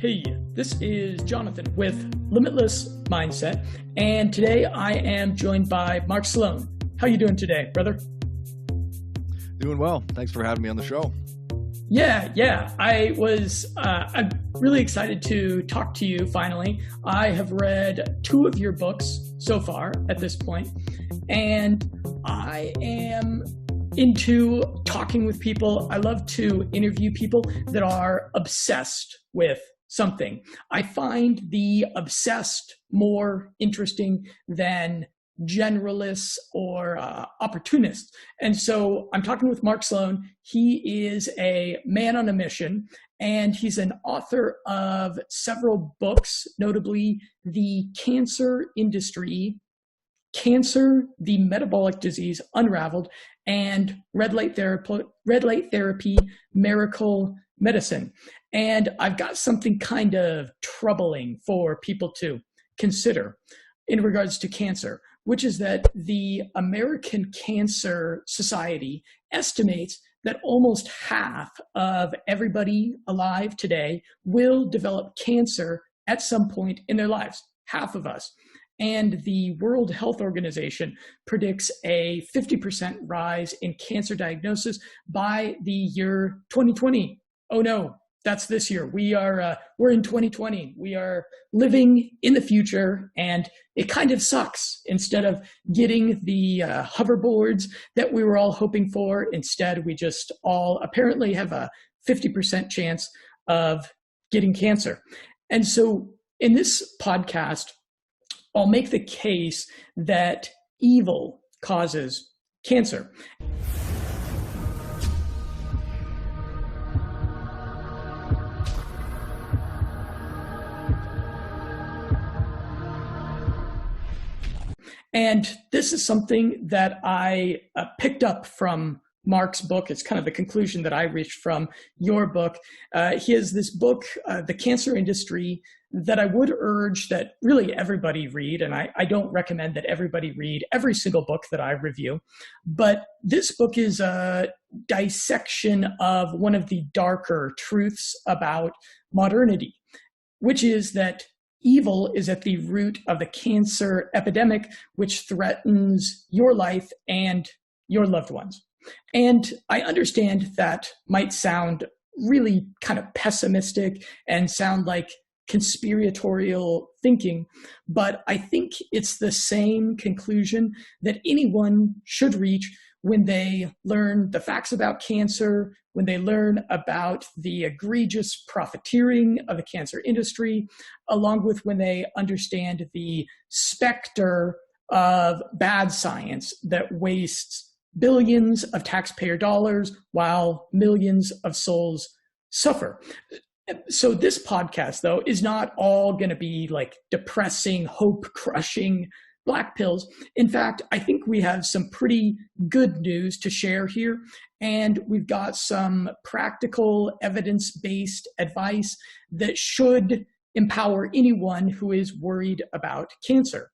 Hey, this is Jonathan with Limitless Mindset, and today I am joined by Mark Sloan. How you doing today, brother? Doing well. Thanks for having me on the show. Yeah. I'm really excited to talk to you finally. I have read 2 of your books so far at this point, and I am into talking with people. I love to interview people that are obsessed with something. I find the obsessed more interesting than generalists or opportunists. And so I'm talking with Mark Sloan. He is a man on a mission, and he's an author of several books, notably The Cancer Industry, Cancer, the Metabolic Disease Unravelled, and Red Light Therapy, Miracle Medicine. And I've got something kind of troubling for people to consider in regards to cancer, which is that the American Cancer Society estimates that almost half of everybody alive today will develop cancer at some point in their lives, half of us. And the World Health Organization predicts a 50% rise in cancer diagnosis by the year 2020. Oh no, that's this year. We're in 2020. We are living in the future, and it kind of sucks. Instead of getting the hoverboards that we were all hoping for, instead we just all apparently have a 50% chance of getting cancer. And so in this podcast, I'll make the case that evil causes cancer. And this is something that I picked up from Mark's book. It's kind of the conclusion that I reached from your book. He has this book, The Cancer Industry, that I would urge that really everybody read. And I don't recommend that everybody read every single book that I review. But this book is a dissection of one of the darker truths about modernity, which is that evil is at the root of the cancer epidemic, which threatens your life and your loved ones. And I understand that might sound really kind of pessimistic and sound like conspiratorial thinking, but I think it's the same conclusion that anyone should reach when they learn the facts about cancer, when they learn about the egregious profiteering of the cancer industry, along with when they understand the specter of bad science that wastes billions of taxpayer dollars while millions of souls suffer. So this podcast, though, is not all going to be like depressing, hope-crushing black pills. In fact, I think we have some pretty good news to share here, and we've got some practical, evidence-based advice that should empower anyone who is worried about cancer.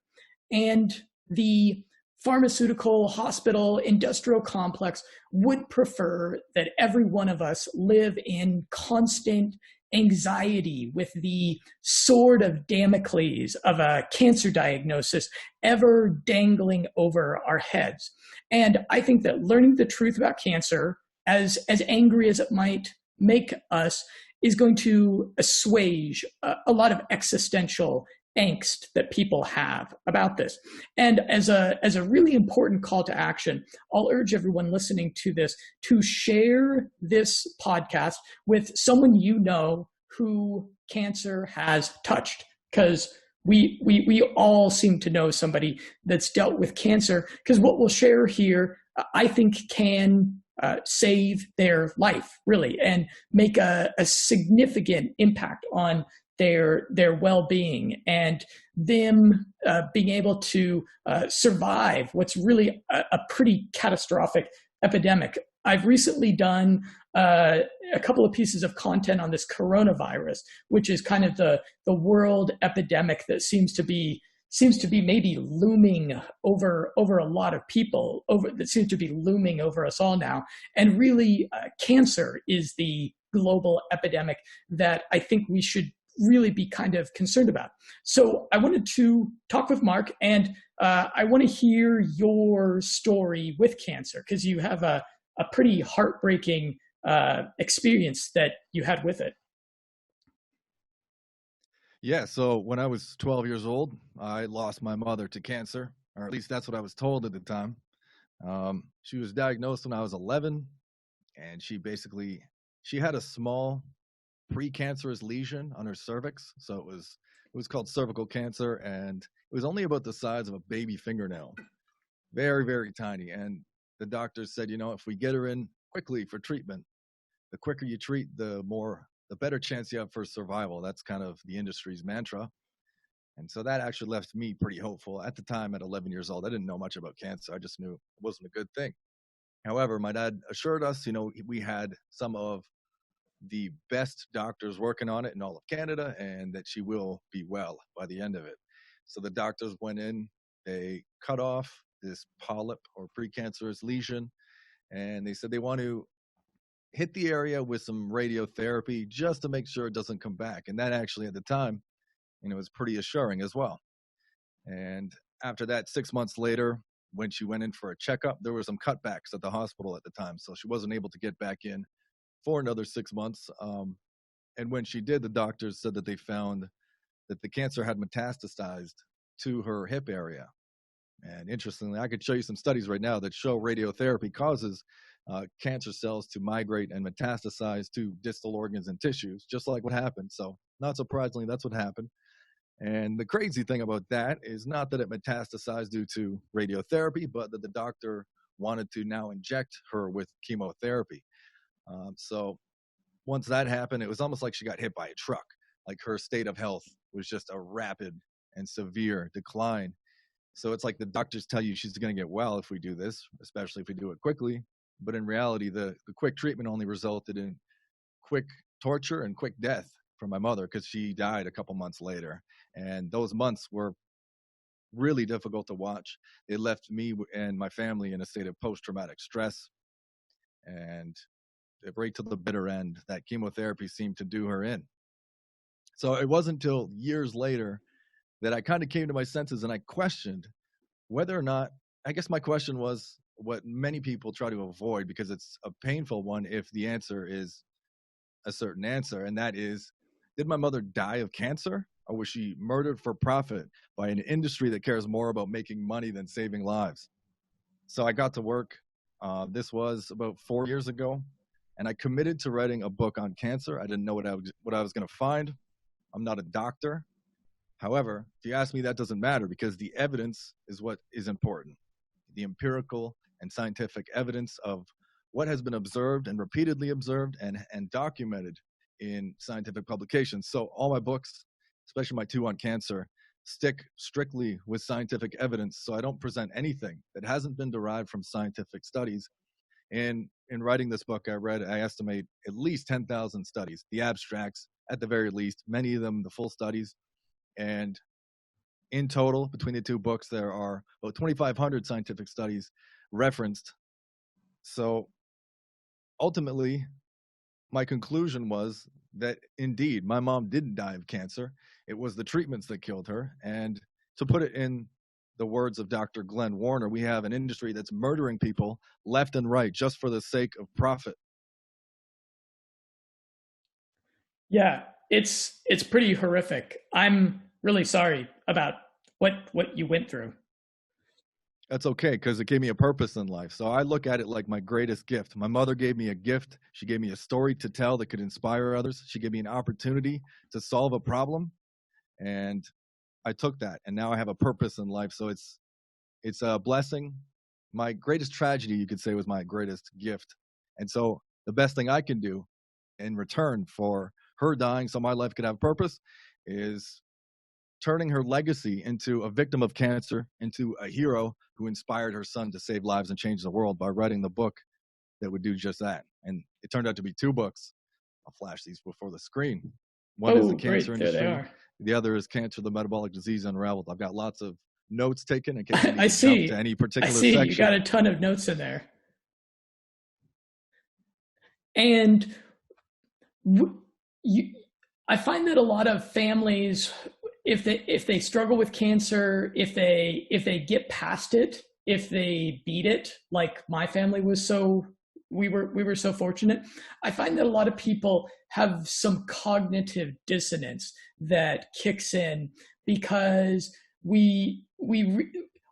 And the pharmaceutical, hospital, industrial complex would prefer that every one of us live in constant anxiety with the sword of Damocles of a cancer diagnosis ever dangling over our heads. And I think that learning the truth about cancer, as angry as it might make us, is going to assuage a lot of existential angst that people have about this. And as a really important call to action, I'll urge everyone listening to this to share this podcast with someone you know who cancer has touched, because we all seem to know somebody that's dealt with cancer, because what we'll share here, I think, can save their life, really, and make a significant impact on their well-being and them being able to survive what's really a pretty catastrophic epidemic. I've recently done a couple of pieces of content on this coronavirus, which is kind of the world epidemic that seems to be maybe looming over a lot of people, that seems to be looming over us all now. And really, cancer is the global epidemic that I think we should really be kind of concerned about. So I wanted to talk with Mark, and I want to hear your story with cancer, because you have a pretty heartbreaking experience that you had with it. Yeah, so when I was 12 years old, I lost my mother to cancer, or at least that's what I was told at the time. She was diagnosed when I was 11, and she had a small precancerous lesion on her cervix. So it was called cervical cancer, and it was only about the size of a baby fingernail, very, very tiny. And the doctors said, if we get her in quickly for treatment, the quicker you treat, the better chance you have for survival. That's kind of the industry's mantra. And so that actually left me pretty hopeful. At the time, at 11 years old, I didn't know much about cancer. I just knew it wasn't a good thing. However, my dad assured us, we had some of the best doctors working on it in all of Canada, and that she will be well by the end of it. So the doctors went in, they cut off this polyp or precancerous lesion, and they said they want to hit the area with some radiotherapy just to make sure it doesn't come back. And that actually at the time, was pretty assuring as well. And after that, 6 months later, when she went in for a checkup, there were some cutbacks at the hospital at the time. So she wasn't able to get back in for another 6 months. And when she did, the doctors said that they found that the cancer had metastasized to her hip area. And interestingly, I could show you some studies right now that show radiotherapy causes cancer cells to migrate and metastasize to distal organs and tissues, just like what happened. So not surprisingly, that's what happened. And the crazy thing about that is not that it metastasized due to radiotherapy, but that the doctor wanted to now inject her with chemotherapy. So once that happened, it was almost like she got hit by a truck. Like her state of health was just a rapid and severe decline. So it's like the doctors tell you she's going to get well if we do this, especially if we do it quickly. But in reality, the quick treatment only resulted in quick torture and quick death for my mother, because she died a couple months later. And those months were really difficult to watch. It left me and my family in a state of post-traumatic stress. And right to the bitter end, that chemotherapy seemed to do her in. So it wasn't until years later that I kind of came to my senses, and I questioned whether or not, I guess my question was what many people try to avoid, because it's a painful one if the answer is a certain answer, and that is, did my mother die of cancer, or was she murdered for profit by an industry that cares more about making money than saving lives? So I got to work. This was about 4 years ago, and I committed to writing a book on cancer. I didn't know what I was going to find. I'm not a doctor. However, if you ask me, that doesn't matter, because the evidence is what is important. The empirical and scientific evidence of what has been observed and repeatedly observed and documented in scientific publications. So all my books, especially my 2 on cancer, stick strictly with scientific evidence. So I don't present anything that hasn't been derived from scientific studies. And in writing this book, I estimate at least 10,000 studies, the abstracts at the very least, many of them the full studies. And in total, between the 2 books, there are about 2,500 scientific studies referenced. So ultimately, my conclusion was that indeed, my mom didn't die of cancer. It was the treatments that killed her. And to put it in the words of Dr. Glenn Warner, we have an industry that's murdering people left and right just for the sake of profit. Yeah, it's pretty horrific. I'm really sorry about what you went through. That's okay, because it gave me a purpose in life. So I look at it like my greatest gift. My mother gave me a gift. She gave me a story to tell that could inspire others. She gave me an opportunity to solve a problem. And I took that. And now I have a purpose in life. So it's a blessing. My greatest tragedy, you could say, was my greatest gift. And so the best thing I can do in return for her dying so my life could have purpose is turning her legacy into a victim of cancer, into a hero who inspired her son to save lives and change the world by writing the book that would do just that. And it turned out to be 2 books. I'll flash these before the screen. One is The Cancer Industry. There they are. The other is Cancer, the Metabolic Disease Unravelled. I've got lots of notes taken in case you need I to see. jump to any particular I see. section. You got a ton of notes in there. And I find that a lot of families, if they struggle with cancer, if they get past it, if they beat it, like my family was so we were so fortunate. I find that a lot of people have some cognitive dissonance that kicks in because we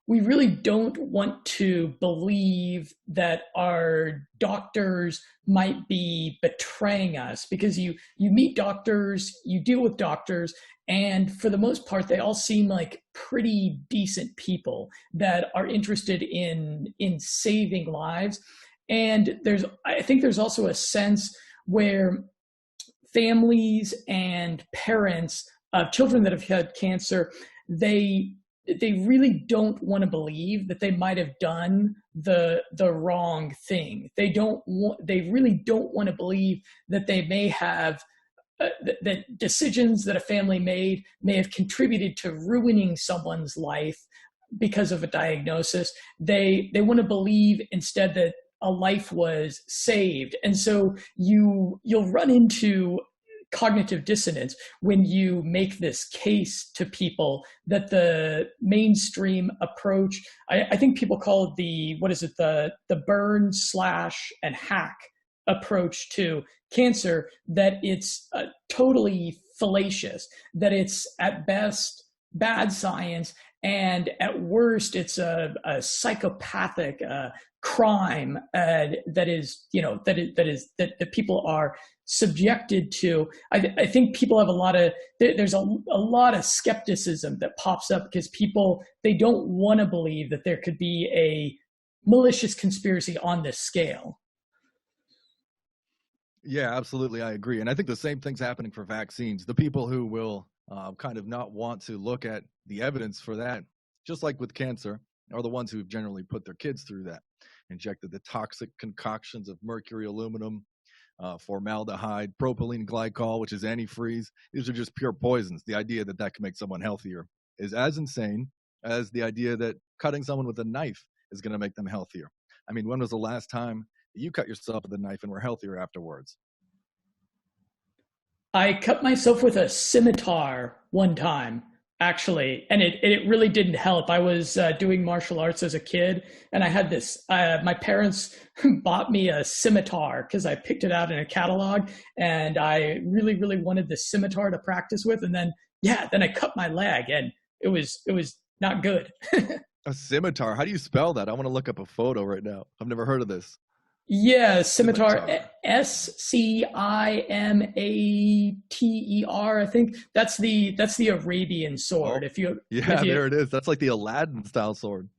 really don't want to believe that our doctors might be betraying us, because you meet doctors, you deal with doctors, and for the most part they all seem like pretty decent people that are interested in saving lives. And I think there's also a sense where families and parents of children that have had cancer, they really don't want to believe that they might have done the wrong thing. They really don't want to believe that they may have that decisions that a family made may have contributed to ruining someone's life because of a diagnosis. They want to believe instead that a life was saved. And so you'll run into cognitive dissonance when you make this case to people that the mainstream approach, I think people call it the burn, slash, and hack approach to cancer, that it's totally fallacious, that it's at best bad science, and at worst it's a psychopathic crime that people are subjected to. I think people have there's a lot of skepticism that pops up because they don't want to believe that there could be a malicious conspiracy on this scale. Yeah, absolutely. I agree. And I think the same thing's happening for vaccines. The people who will kind of not want to look at the evidence for that, just like with cancer, are the ones who've generally put their kids through that, injected the toxic concoctions of mercury, aluminum, formaldehyde, propylene glycol, which is antifreeze. These are just pure poisons. The idea that that can make someone healthier is as insane as the idea that cutting someone with a knife is going to make them healthier. I mean, when was the last time you cut yourself with a knife and were healthier afterwards? I cut myself with a scimitar one time, actually, and it really didn't help. I was doing martial arts as a kid, and I had this. My parents bought me a scimitar because I picked it out in a catalog, and I really, really wanted this scimitar to practice with. And then, then I cut my leg, and it was not good. A scimitar? How do you spell that? I want to look up a photo right now. I've never heard of this. Yeah, scimitar, Scimater. I think that's the Arabian sword. Oh, there it is. That's like the Aladdin style sword.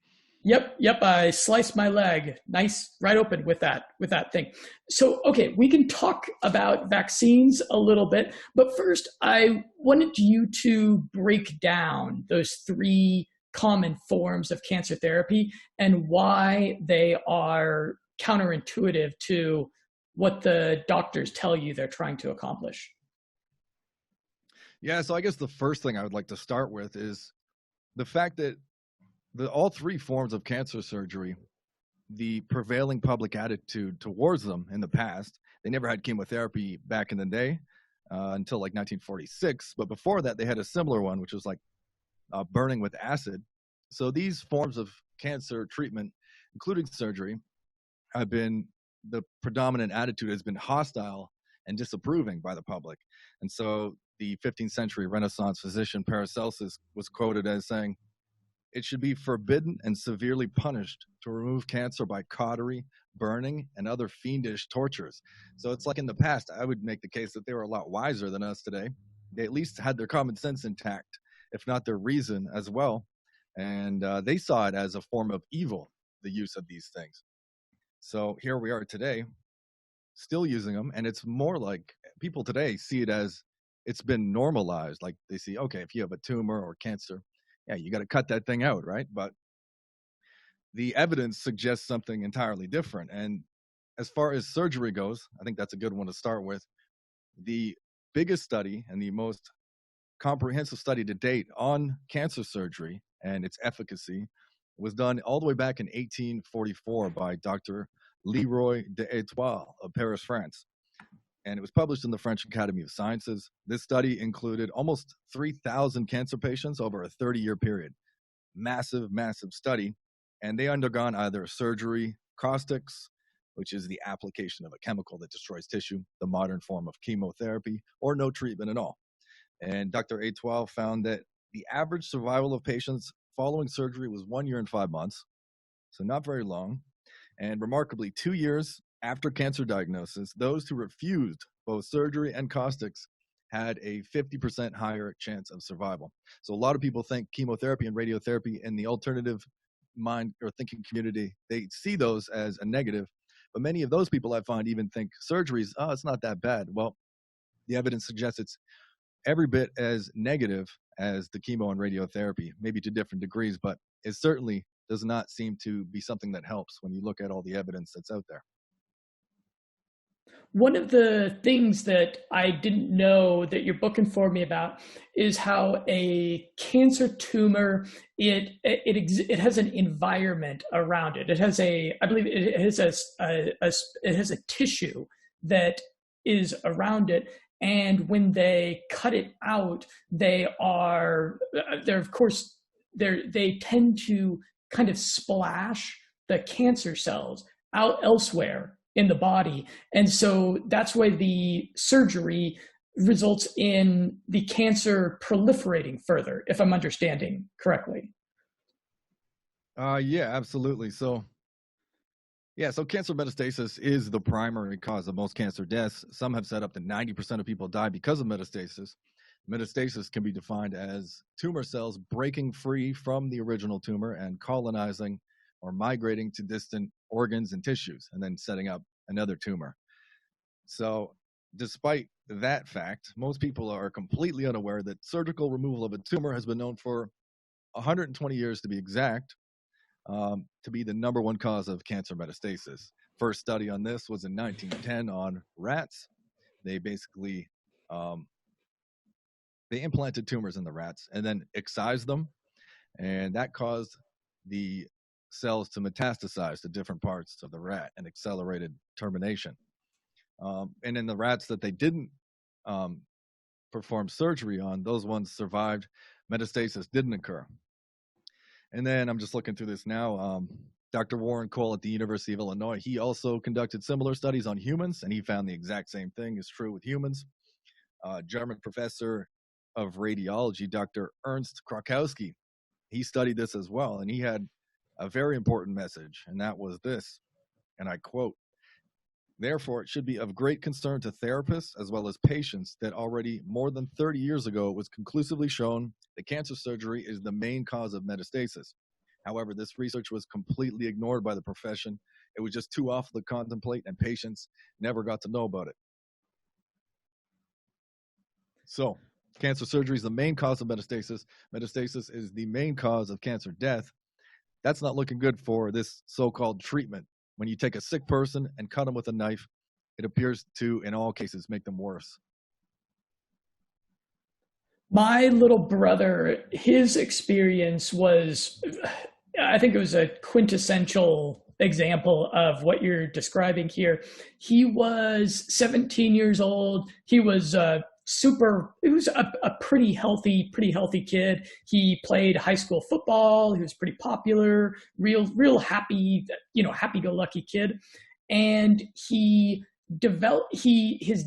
Yep. I sliced my leg, nice, right open with that thing. So, okay, we can talk about vaccines a little bit, but first, I wanted you to break down those 3 common forms of cancer therapy and why they are counterintuitive to what the doctors tell you they're trying to accomplish. Yeah, so I guess the first thing I would like to start with is the fact that all 3 forms of cancer surgery, the prevailing public attitude towards them in the past, they never had chemotherapy back in the day until like 1946. But before that, they had a similar one, which was like burning with acid. So these forms of cancer treatment, including surgery, the predominant attitude has been hostile and disapproving by the public. And so the 15th century Renaissance physician Paracelsus was quoted as saying, "It should be forbidden and severely punished to remove cancer by cautery, burning, and other fiendish tortures." So it's like in the past, I would make the case that they were a lot wiser than us today. They at least had their common sense intact, if not their reason as well. And they saw it as a form of evil, the use of these things. So here we are today, still using them, and it's more like people today see it as it's been normalized. Like they see, okay, if you have a tumor or cancer, yeah, you got to cut that thing out, right? But the evidence suggests something entirely different. And as far as surgery goes, I think that's a good one to start with. The biggest study and the most comprehensive study to date on cancer surgery and its efficacy was done all the way back in 1844 by Dr. Leroy d'Etoile of Paris, France. and it was published in the French Academy of Sciences. This study included almost 3,000 cancer patients over a 30-year period. Massive, massive study. And they undergone either surgery, caustics, which is the application of a chemical that destroys tissue, the modern form of chemotherapy, or no treatment at all. And Dr. Etoile found that the average survival of patients following surgery was 1 year and 5 months, so not very long. And remarkably, 2 years after cancer diagnosis, those who refused both surgery and caustics had a 50% higher chance of survival. So a lot of people think chemotherapy and radiotherapy in the alternative mind or thinking community, they see those as a negative. But many of those people I find even think surgeries, oh, it's not that bad. Well, the evidence suggests it's every bit as negative as the chemo and radiotherapy, maybe to different degrees, but it certainly does not seem to be something that helps when you look at all the evidence that's out there. One of the things that I didn't know that your book informed me about is how a cancer tumor, it has an environment around it. It has I believe it has a tissue that is around it. And when they cut it out, they tend to kind of splash the cancer cells out elsewhere in the body. And so that's why the surgery results in the cancer proliferating further, if I'm understanding correctly. Yeah, absolutely. So cancer metastasis is the primary cause of most cancer deaths. Some have said up to 90% of people die because of metastasis. Metastasis can be defined as tumor cells breaking free from the original tumor and colonizing or migrating to distant organs and tissues and then setting up another tumor. So despite that fact, most people are completely unaware that surgical removal of a tumor has been known for 120 years to be exact, to be the number one cause of cancer metastasis. First study on this was in 1910 on rats. They basically they implanted tumors in the rats and then excised them, and that caused the cells to metastasize to different parts of the rat and accelerated termination. And in the rats that they didn't perform surgery on, those ones survived. Metastasis didn't occur. And then I'm just looking through this now. Dr. Warren Cole at the University of Illinois, he also conducted similar studies on humans, and he found the exact same thing is true with humans. German professor of radiology, Dr. Ernst Krakowski, he studied this as well, and he had a very important message, and that was this, and I quote, "Therefore, it should be of great concern to therapists as well as patients that already more than 30 years ago it was conclusively shown that cancer surgery is the main cause of metastasis. However, this research was completely ignored by the profession. It was just too awful to contemplate, and patients never got to know about it." So, cancer surgery is the main cause of metastasis. Metastasis is the main cause of cancer death. That's not looking good for this so-called treatment. When you take a sick person and cut them with a knife, it appears to, in all cases, make them worse. My little brother, his experience was, I think it was a quintessential example of what you're describing here. He was 17 years old. He was a pretty healthy kid. He played high school football. He was pretty popular, real happy, happy-go-lucky kid. And his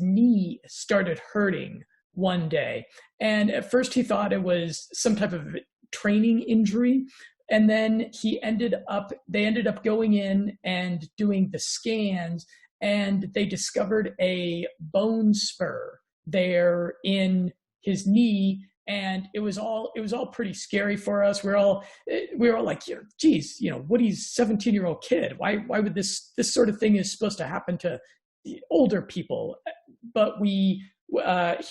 knee started hurting one day. And at first he thought it was some type of training injury. And then they ended up going in and doing the scans, and they discovered a bone spur there in his knee, and it was all pretty scary for us. We were all like, geez, Woody's 17-year-old kid. Why would this sort of thing is supposed to happen to older people? But he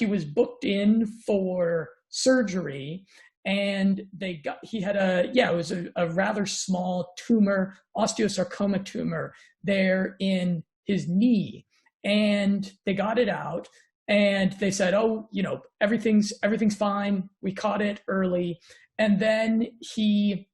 was booked in for surgery, and it was a rather small tumor, osteosarcoma tumor there in his knee, and they got it out. And they said, everything's fine. We caught it early. And then I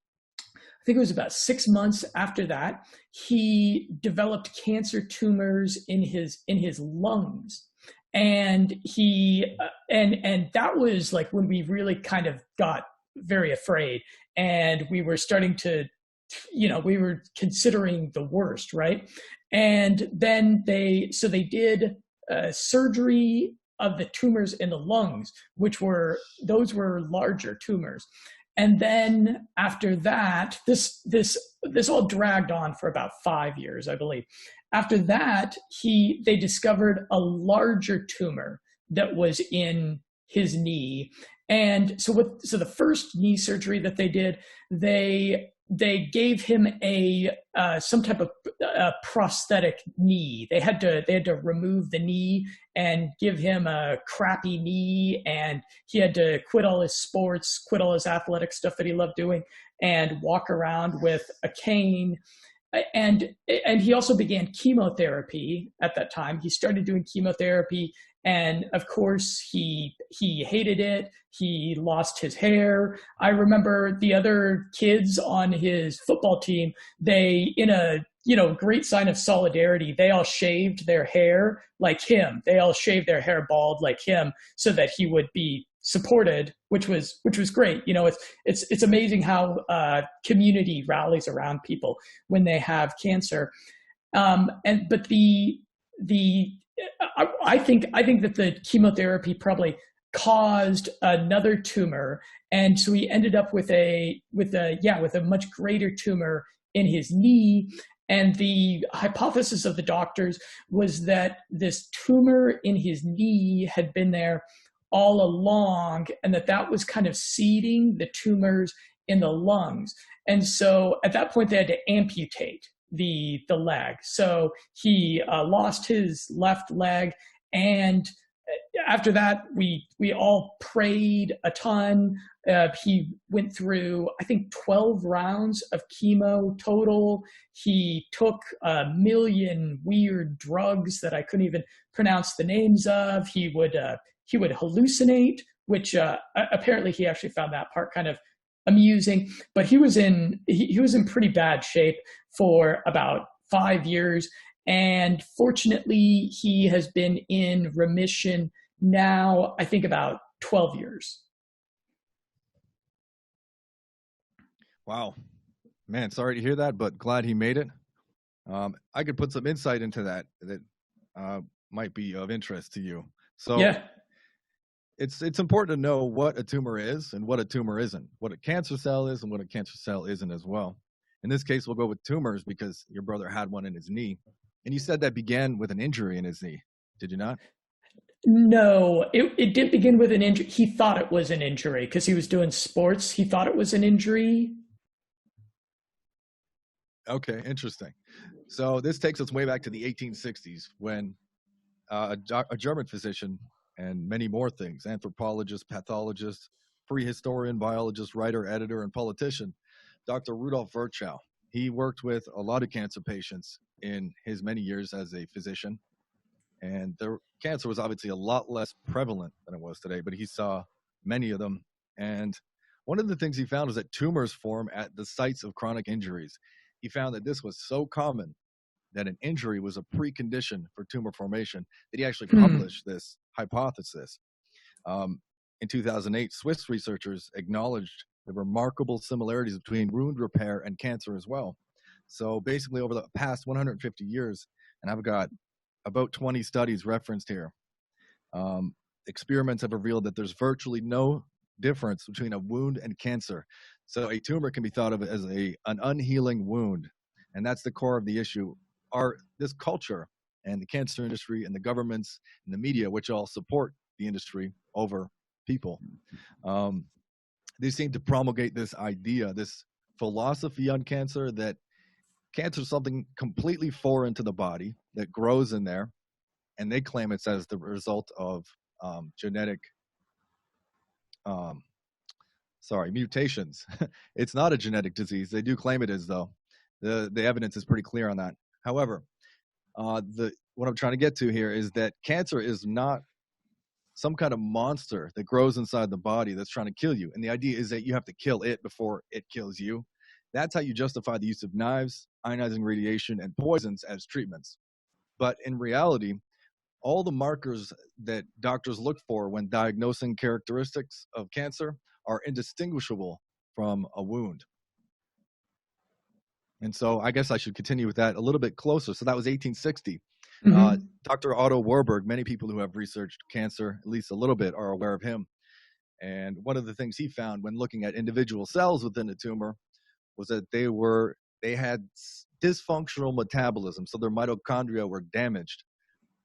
think it was about 6 months after that, he developed cancer tumors in his lungs. And he and that was like when we really kind of got very afraid, and we were starting to, we were considering the worst, right? And then they did surgery of the tumors in the lungs, those were larger tumors. And then after that, this all dragged on for about 5 years, I believe. After that, they discovered a larger tumor that was in his knee. And so the first knee surgery that they did, they gave him some type of prosthetic knee. They had to remove the knee and give him a crappy knee, and he had to quit all his sports, quit all his athletic stuff that he loved doing, and walk around with a cane. And he also began chemotherapy at that time. He started doing chemotherapy, and of course he hated it. He lost his hair. I remember the other kids on his football team, they, in a great sign of solidarity, they all shaved their hair like him. They all shaved their hair bald like him so that he would be supported, which was great. It's amazing how community rallies around people when they have cancer. But I think that the chemotherapy probably caused another tumor, and so he ended up with a much greater tumor in his knee. And the hypothesis of the doctors was that this tumor in his knee had been there all along, and that was kind of seeding the tumors in the lungs. And so at that point, they had to amputate the leg. So he lost his left leg, and after that, we all prayed a ton. He went through, I think, 12 rounds of chemo total. He took a million weird drugs that I couldn't even pronounce the names of. He would hallucinate, which apparently he actually found that part kind of amusing. But he was in pretty bad shape for about 5 years. And fortunately, he has been in remission now, I think, about 12 years. Wow. Man, sorry to hear that, but glad he made it. I could put some insight into that might be of interest to you. So yeah. It's important to know what a tumor is and what a tumor isn't, what a cancer cell is and what a cancer cell isn't as well. In this case, we'll go with tumors because your brother had one in his knee. And you said that began with an injury in his knee, did you not? No, it didn't begin with an injury. He thought it was an injury because he was doing sports. He thought it was an injury. Okay, interesting. So this takes us way back to the 1860s when a German physician and many more things, anthropologist, pathologist, prehistorian, biologist, writer, editor, and politician, Dr. Rudolf Virchow. He worked with a lot of cancer patients in his many years as a physician. And their cancer was obviously a lot less prevalent than it was today, but he saw many of them. And one of the things he found was that tumors form at the sites of chronic injuries. He found that this was so common that an injury was a precondition for tumor formation that he actually published this hypothesis. In 2008, Swiss researchers acknowledged the remarkable similarities between wound repair and cancer as well. So basically over the past 150 years, and I've got about 20 studies referenced here, experiments have revealed that there's virtually no difference between a wound and cancer. So a tumor can be thought of as an unhealing wound. And that's the core of the issue. This culture and the cancer industry and the governments and the media, which all support the industry over people, they seem to promulgate this idea, this philosophy on cancer, that cancer is something completely foreign to the body that grows in there, and they claim it's as the result of genetic mutations. It's not a genetic disease. They do claim it is, though. The evidence is pretty clear on that. However, what I'm trying to get to here is that cancer is not some kind of monster that grows inside the body that's trying to kill you. And the idea is that you have to kill it before it kills you. That's how you justify the use of knives, ionizing radiation, and poisons as treatments. But in reality, all the markers that doctors look for when diagnosing characteristics of cancer are indistinguishable from a wound. And so I guess I should continue with that a little bit closer. So that was 1860. Dr. Otto Warburg, many people who have researched cancer, at least a little bit, are aware of him. And one of the things he found when looking at individual cells within a tumor was that they had dysfunctional metabolism. So their mitochondria were damaged.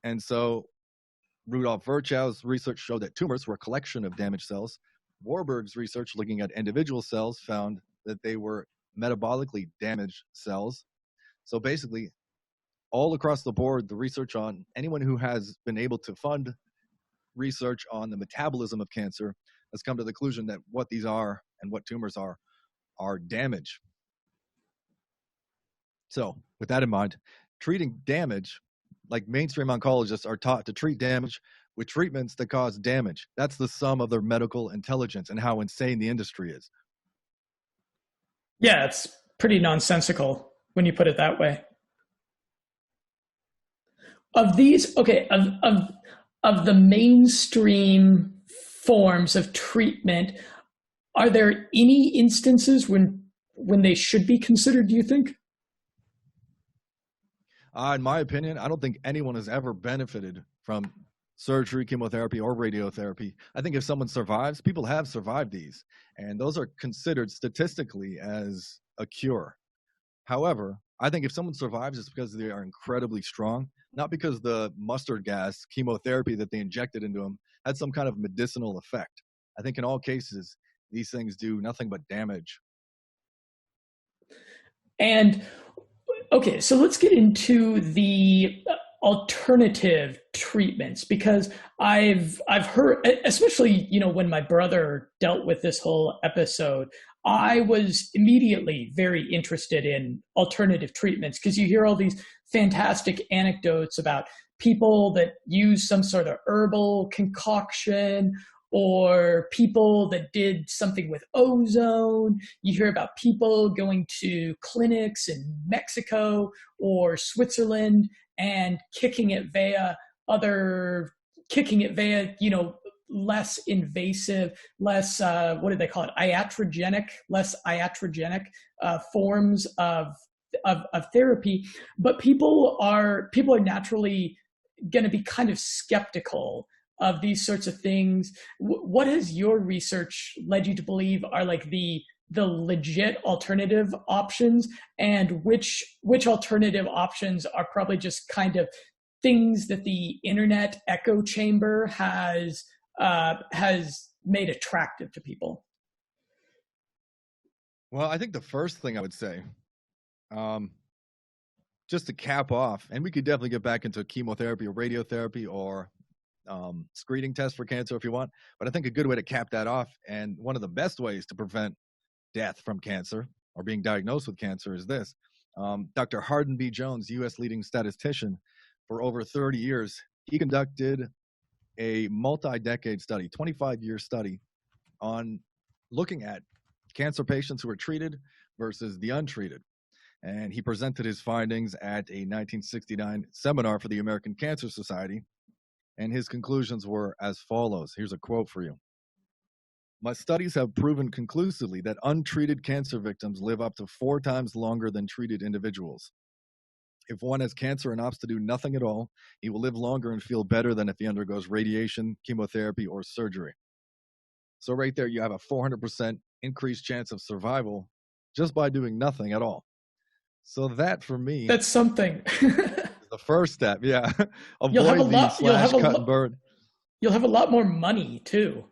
And so Rudolf Virchow's research showed that tumors were a collection of damaged cells. Warburg's research looking at individual cells found that they were metabolically damaged cells. So basically, all across the board, the research on anyone who has been able to fund research on the metabolism of cancer has come to the conclusion that what these are and what tumors are damage. So with that in mind, treating damage, like mainstream oncologists are taught to treat damage with treatments that cause damage. That's the sum of their medical intelligence and how insane the industry is. Yeah, it's pretty nonsensical when you put it that way. Of these, okay, of the mainstream forms of treatment, are there any instances when they should be considered, do you think? In my opinion, I don't think anyone has ever benefited from surgery, chemotherapy, or radiotherapy. I think if someone survives, people have survived these, and those are considered statistically as a cure. However, I think if someone survives, it's because they are incredibly strong, not because the mustard gas chemotherapy that they injected into them had some kind of medicinal effect. I think in all cases, these things do nothing but damage. And okay, so let's get into the alternative treatments, because I've heard, especially, when my brother dealt with this whole episode, I was immediately very interested in alternative treatments, because you hear all these fantastic anecdotes about people that use some sort of herbal concoction, or people that did something with ozone. You hear about people going to clinics in Mexico or Switzerland and kicking it via, less invasive, less, what do they call it? Less iatrogenic forms of therapy. But people are naturally going to be kind of skeptical of these sorts of things. What has your research led you to believe are like the legit alternative options, and which alternative options are probably just kind of things that the internet echo chamber has made attractive to people? Well, I think the first thing I would say, just to cap off, and we could definitely get back into chemotherapy or radiotherapy or screening tests for cancer if you want, but I think a good way to cap that off, and one of the best ways to prevent death from cancer or being diagnosed with cancer, is this. Dr. Hardin B. Jones, U.S. leading statistician for over 30 years, he conducted a multi-decade study, 25-year study, on looking at cancer patients who were treated versus the untreated. And he presented his findings at a 1969 seminar for the American Cancer Society. And his conclusions were as follows. Here's a quote for you. My studies have proven conclusively that untreated cancer victims live up to 4 times longer than treated individuals. If one has cancer and opts to do nothing at all, he will live longer and feel better than if he undergoes radiation, chemotherapy, or surgery. So right there, you have a 400% increased chance of survival just by doing nothing at all. So that, for me, that's something. The first step, yeah. Avoid the slash, cut, and burn. You'll have a lot more money too.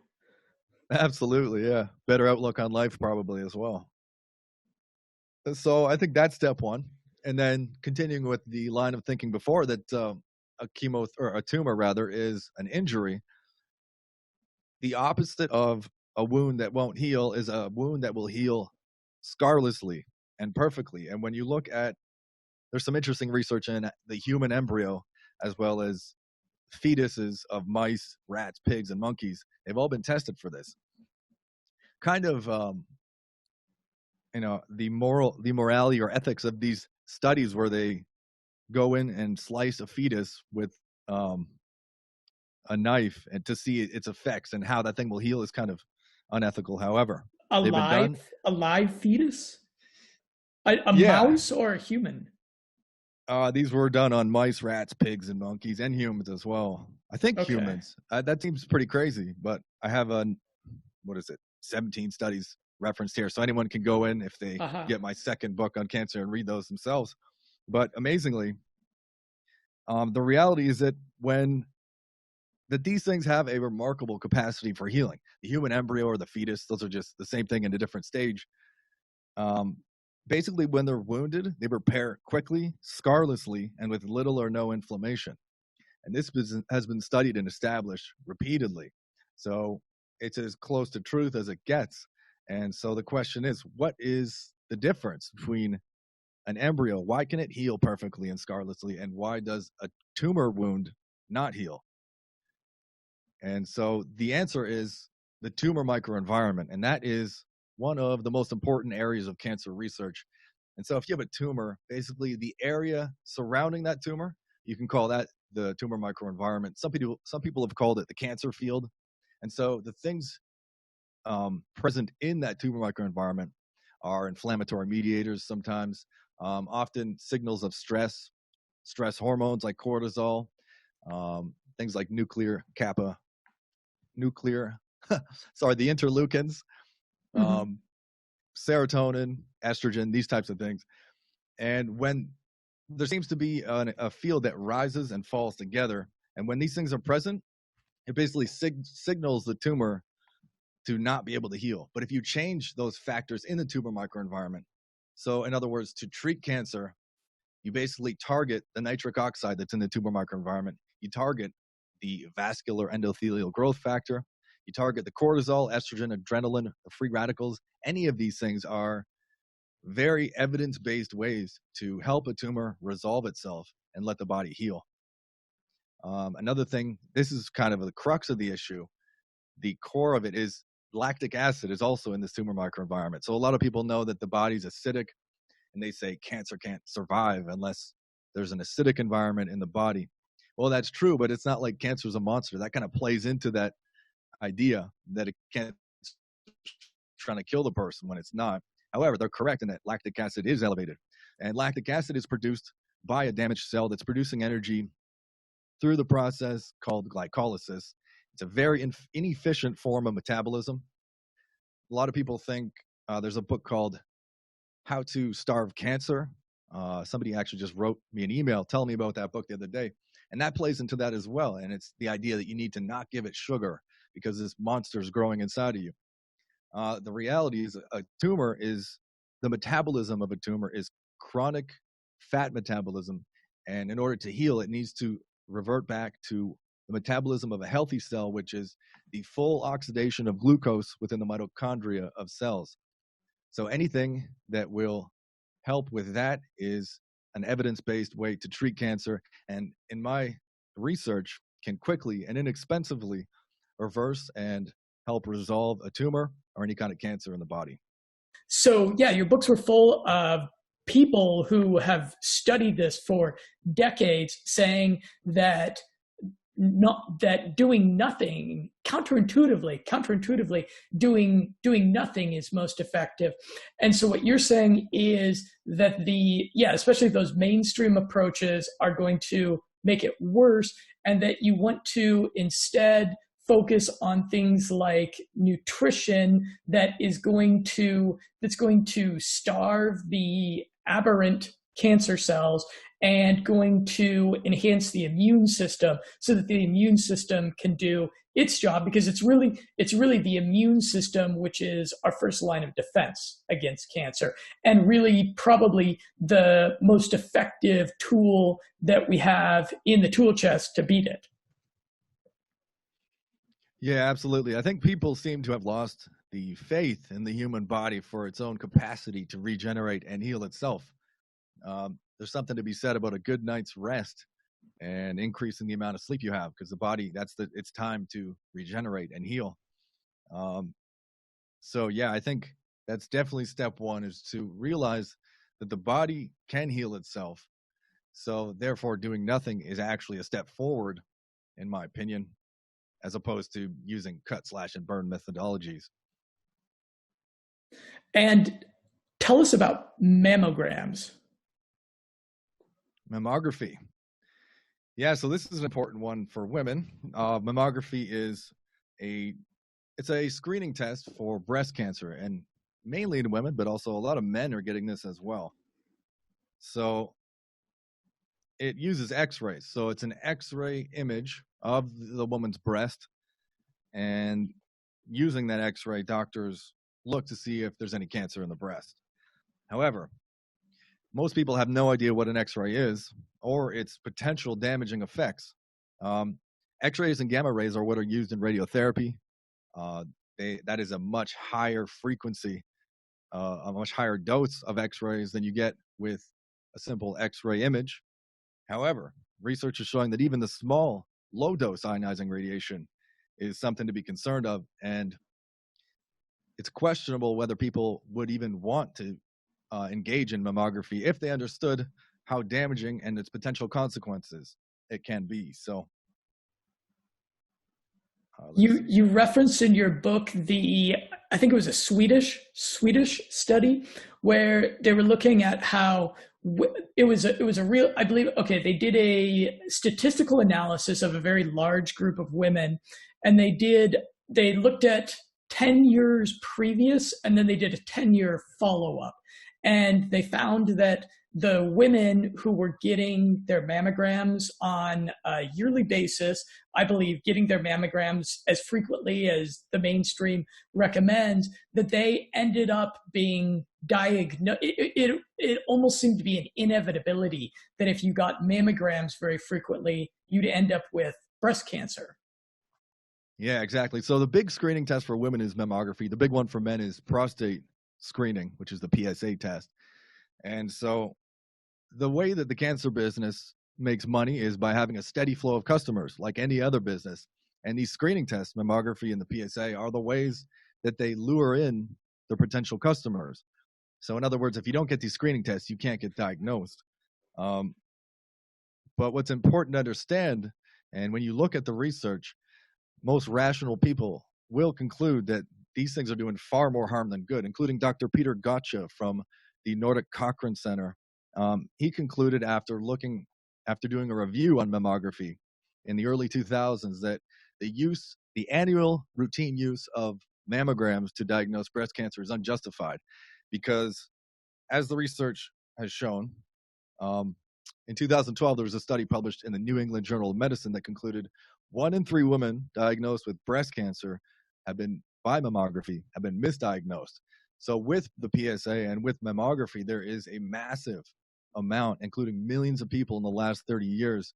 Absolutely, yeah. Better outlook on life probably as well. So I think that's step one. And then continuing with the line of thinking before that, a tumor rather is an injury. The opposite of a wound that won't heal is a wound that will heal scarlessly and perfectly. And when you look at, there's some interesting research in the human embryo as well as fetuses of mice, rats, pigs, and monkeys. They've all been tested for this. Kind of, the morality or ethics of these studies where they go in and slice a fetus with a knife and to see its effects and how that thing will heal is kind of unethical. However, they've been done. A live fetus? A Yeah, mouse or a human? these were done on mice, rats, pigs, and monkeys, and humans as well. I think Okay. humans. That seems pretty crazy, but I have 17 studies referenced here, so anyone can go in if they get my second book on cancer and read those themselves. But amazingly, the reality is that these things have a remarkable capacity for healing. The human embryo or the fetus, those are just the same thing in a different stage. Basically, when they're wounded, they repair quickly, scarlessly, and with little or no inflammation. And this has been studied and established repeatedly. So it's as close to truth as it gets. And so the question is, what is the difference between an embryo? Why can it heal perfectly and scarlessly? And why does a tumor wound not heal? And so the answer is the tumor microenvironment. And that is one of the most important areas of cancer research. And so if you have a tumor, basically the area surrounding that tumor, you can call that the tumor microenvironment. Some people have called it the cancer field. And so the things present in that tumor microenvironment are inflammatory mediators sometimes, often signals of stress hormones like cortisol, things like the interleukins, serotonin, estrogen, these types of things. And when there seems to be a field that rises and falls together, and when these things are present, it basically signals the tumor to not be able to heal. But if you change those factors in the tumor microenvironment, so in other words, to treat cancer, you basically target the nitric oxide that's in the tumor microenvironment. You target the vascular endothelial growth factor. You target the cortisol, estrogen, adrenaline, the free radicals. Any of these things are very evidence-based ways to help a tumor resolve itself and let the body heal. Another thing, this is kind of the crux of the issue. The core of it is lactic acid is also in this tumor microenvironment. So a lot of people know that the body's acidic, and they say cancer can't survive unless there's an acidic environment in the body. Well, that's true, but it's not like cancer is a monster. That kind of plays into that idea that it can't trying to kill the person when it's not. However, they're correct in that lactic acid is elevated. And lactic acid is produced by a damaged cell that's producing energy through the process called glycolysis. It's a very inefficient form of metabolism. A lot of people think there's a book called How to Starve Cancer. Somebody actually just wrote me an email telling me about that book the other day. And that plays into that as well. And it's the idea that you need to not give it sugar because this monster is growing inside of you. The reality is the metabolism of a tumor is chronic fat metabolism. And in order to heal, it needs to revert back to the metabolism of a healthy cell, which is the full oxidation of glucose within the mitochondria of cells. So anything that will help with that is an evidence-based way to treat cancer. And in my research, can quickly and inexpensively reverse and help resolve a tumor or any kind of cancer in the body. So yeah, your books were full of people who have studied this for decades, saying that doing nothing, counterintuitively doing nothing is most effective. And so what you're saying is that especially those mainstream approaches are going to make it worse, and that you want to instead focus on things like nutrition that's going to starve the aberrant cancer cells and going to enhance the immune system so that the immune system can do its job, because it's really the immune system which is our first line of defense against cancer, and really probably the most effective tool that we have in the tool chest to beat it. Yeah, absolutely. I think people seem to have lost the faith in the human body for its own capacity to regenerate and heal itself. There's something to be said about a good night's rest and increasing the amount of sleep you have, because the body, it's time to regenerate and heal. So yeah, I think that's definitely step one, is to realize that the body can heal itself. So therefore doing nothing is actually a step forward, in my opinion. as opposed to using cut, slash, and burn methodologies. And tell us about mammograms. Mammography. Yeah, so this is an important one for women. Mammography is it's a screening test for breast cancer, and mainly in women, but also a lot of men are getting this as well. So it uses x-rays. So it's an x-ray image of the woman's breast, and using that x-ray, doctors look to see if there's any cancer in the breast. However, most people have no idea what an x-ray is or its potential damaging effects. X-rays and gamma rays are what are used in radiotherapy. That is a much higher frequency, a much higher dose of x-rays than you get with a simple x-ray image. However, research is showing that even the small, low-dose ionizing radiation is something to be concerned of, and it's questionable whether people would even want to engage in mammography if they understood how damaging and its potential consequences it can be. So you referenced in your book I think it was a Swedish study where they were looking at how it was a real, I believe, okay, they did a statistical analysis of a very large group of women, and they looked at 10 years previous, and then they did a 10-year follow-up. And they found that the women who were getting their mammograms on a yearly basis, I believe getting their mammograms as frequently as the mainstream recommends, that they ended up being diagnosed. It almost seemed to be an inevitability that if you got mammograms very frequently, you'd end up with breast cancer. Yeah, exactly. So the big screening test for women is mammography. The big one for men is prostate screening, which is the PSA test. And so the way that the cancer business makes money is by having a steady flow of customers like any other business. And these screening tests, mammography and the PSA, are the ways that they lure in their potential customers. So in other words, if you don't get these screening tests, you can't get diagnosed. But what's important to understand, and when you look at the research, most rational people will conclude that these things are doing far more harm than good, including Dr. Peter Gotcha from the Nordic Cochrane Center. He concluded after doing a review on mammography in the early 2000s that the annual routine use of mammograms to diagnose breast cancer is unjustified, because as the research has shown, in 2012, there was a study published in the New England Journal of Medicine that concluded 1 in 3 women diagnosed with breast cancer by mammography have been misdiagnosed. So with the PSA and with mammography, there is a massive amount, including millions of people in the last 30 years.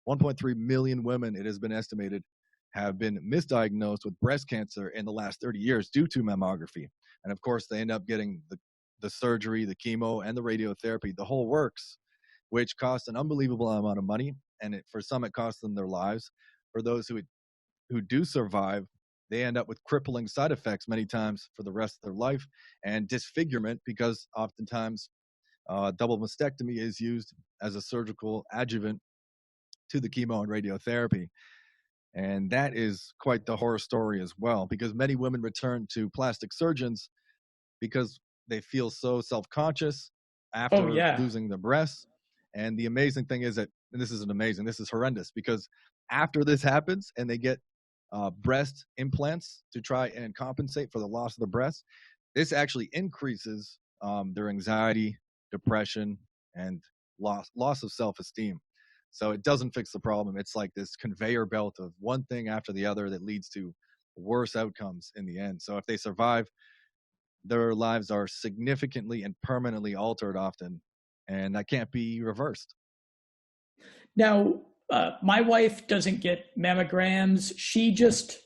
1.3 million women, it has been estimated, have been misdiagnosed with breast cancer in the last 30 years due to mammography. And of course, they end up getting the surgery, the chemo, and the radiotherapy, the whole works, which costs an unbelievable amount of money. And for some, it costs them their lives. For those who do survive, they end up with crippling side effects many times for the rest of their life, and disfigurement, because oftentimes double mastectomy is used as a surgical adjuvant to the chemo and radiotherapy. And that is quite the horror story as well, because many women return to plastic surgeons because they feel so self-conscious after losing their breasts. And the amazing thing is that, and this is horrendous, because after this happens and they get breast implants to try and compensate for the loss of the breast, this actually increases their anxiety, depression, and loss of self-esteem. So it doesn't fix the problem. It's like this conveyor belt of one thing after the other that leads to worse outcomes in the end. So if they survive, their lives are significantly and permanently altered often, and that can't be reversed. Now, my wife doesn't get mammograms. She just,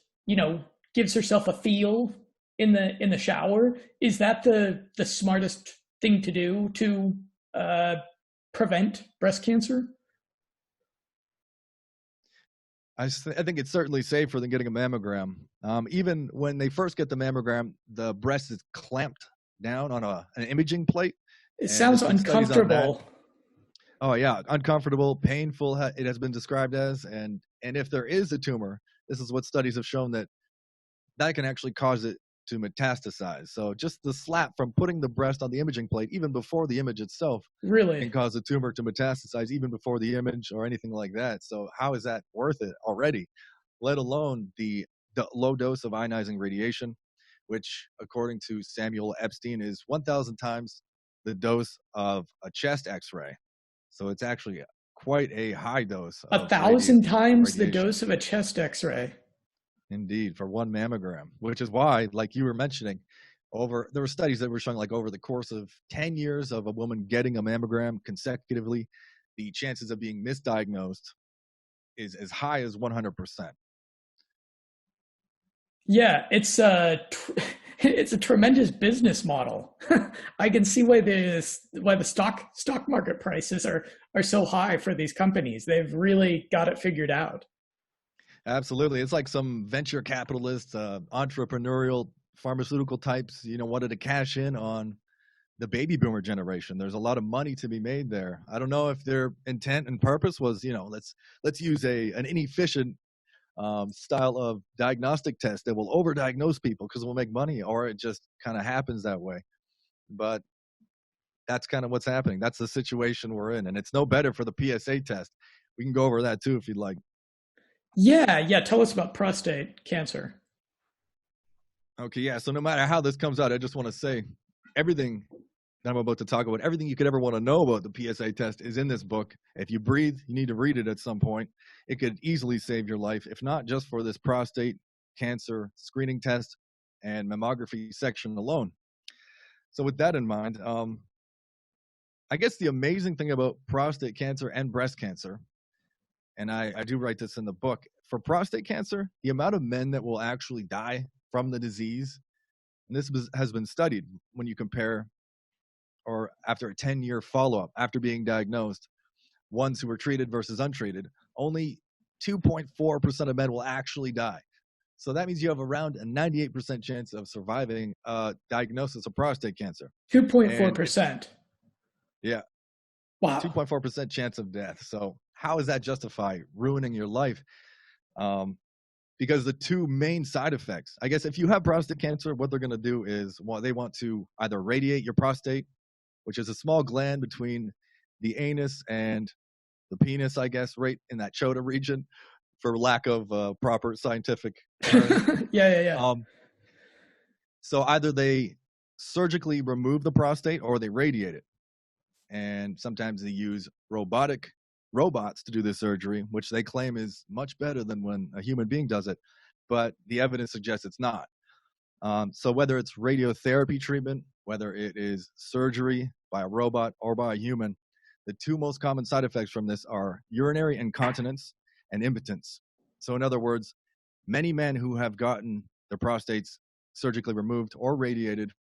gives herself a feel in the shower. Is that the smartest thing to do to prevent breast cancer? I think it's certainly safer than getting a mammogram. Even when they first get the mammogram, the breast is clamped down on an imaging plate. It sounds uncomfortable. Oh yeah, uncomfortable, painful. It has been described as, and if there is a tumor, this is what studies have shown that can actually cause it to metastasize. So just the slap from putting the breast on the imaging plate, even before the image itself, Really? can cause a tumor to metastasize even before the image or anything like that. So how is that worth it already? Let alone the low dose of ionizing radiation, which according to Samuel Epstein is 1,000 times the dose of a chest x-ray. So it's actually quite a high dose. 1,000 times the dose of a chest x-ray. Indeed, for one mammogram, which is why, like you were mentioning, there were studies that were showing like over the course of 10 years of a woman getting a mammogram consecutively, the chances of being misdiagnosed is as high as 100%. Yeah, it's a tremendous business model. I can see why the stock market prices are so high for these companies. They've really got it figured out. Absolutely. It's like some venture capitalists, entrepreneurial pharmaceutical types, wanted to cash in on the baby boomer generation. There's a lot of money to be made there. I don't know if their intent and purpose was, let's use an inefficient style of diagnostic test that will overdiagnose people because we'll make money, or it just kind of happens that way. But that's kind of what's happening. That's the situation we're in, and it's no better for the PSA test. We can go over that too if you'd like. Yeah. Tell us about prostate cancer. Okay, yeah. So no matter how this comes out, I just want to say everything that I'm about to talk about, everything you could ever want to know about the PSA test is in this book. If you breathe, you need to read it at some point. It could easily save your life, if not just for this prostate cancer screening test and mammography section alone. So with that in mind, I guess the amazing thing about prostate cancer and breast cancer, and I do write this in the book, for prostate cancer, the amount of men that will actually die from the disease, and this has been studied when you compare, or after a 10-year follow-up, after being diagnosed, ones who were treated versus untreated, only 2.4% of men will actually die. So that means you have around a 98% chance of surviving a diagnosis of prostate cancer. 2.4%. Yeah. Wow. 2.4% chance of death. So how does that justify ruining your life? Because the two main side effects, I guess if you have prostate cancer, what they're going to do is they want to either radiate your prostate, which is a small gland between the anus and the penis, I guess, right in that chota region, for lack of proper scientific term. Yeah. So either they surgically remove the prostate or they radiate it. And sometimes they use robots to do the surgery, which they claim is much better than when a human being does it. But the evidence suggests it's not. So whether it's radiotherapy treatment, whether it is surgery by a robot or by a human, the two most common side effects from this are urinary incontinence and impotence. So in other words, many men who have gotten their prostates surgically removed or radiated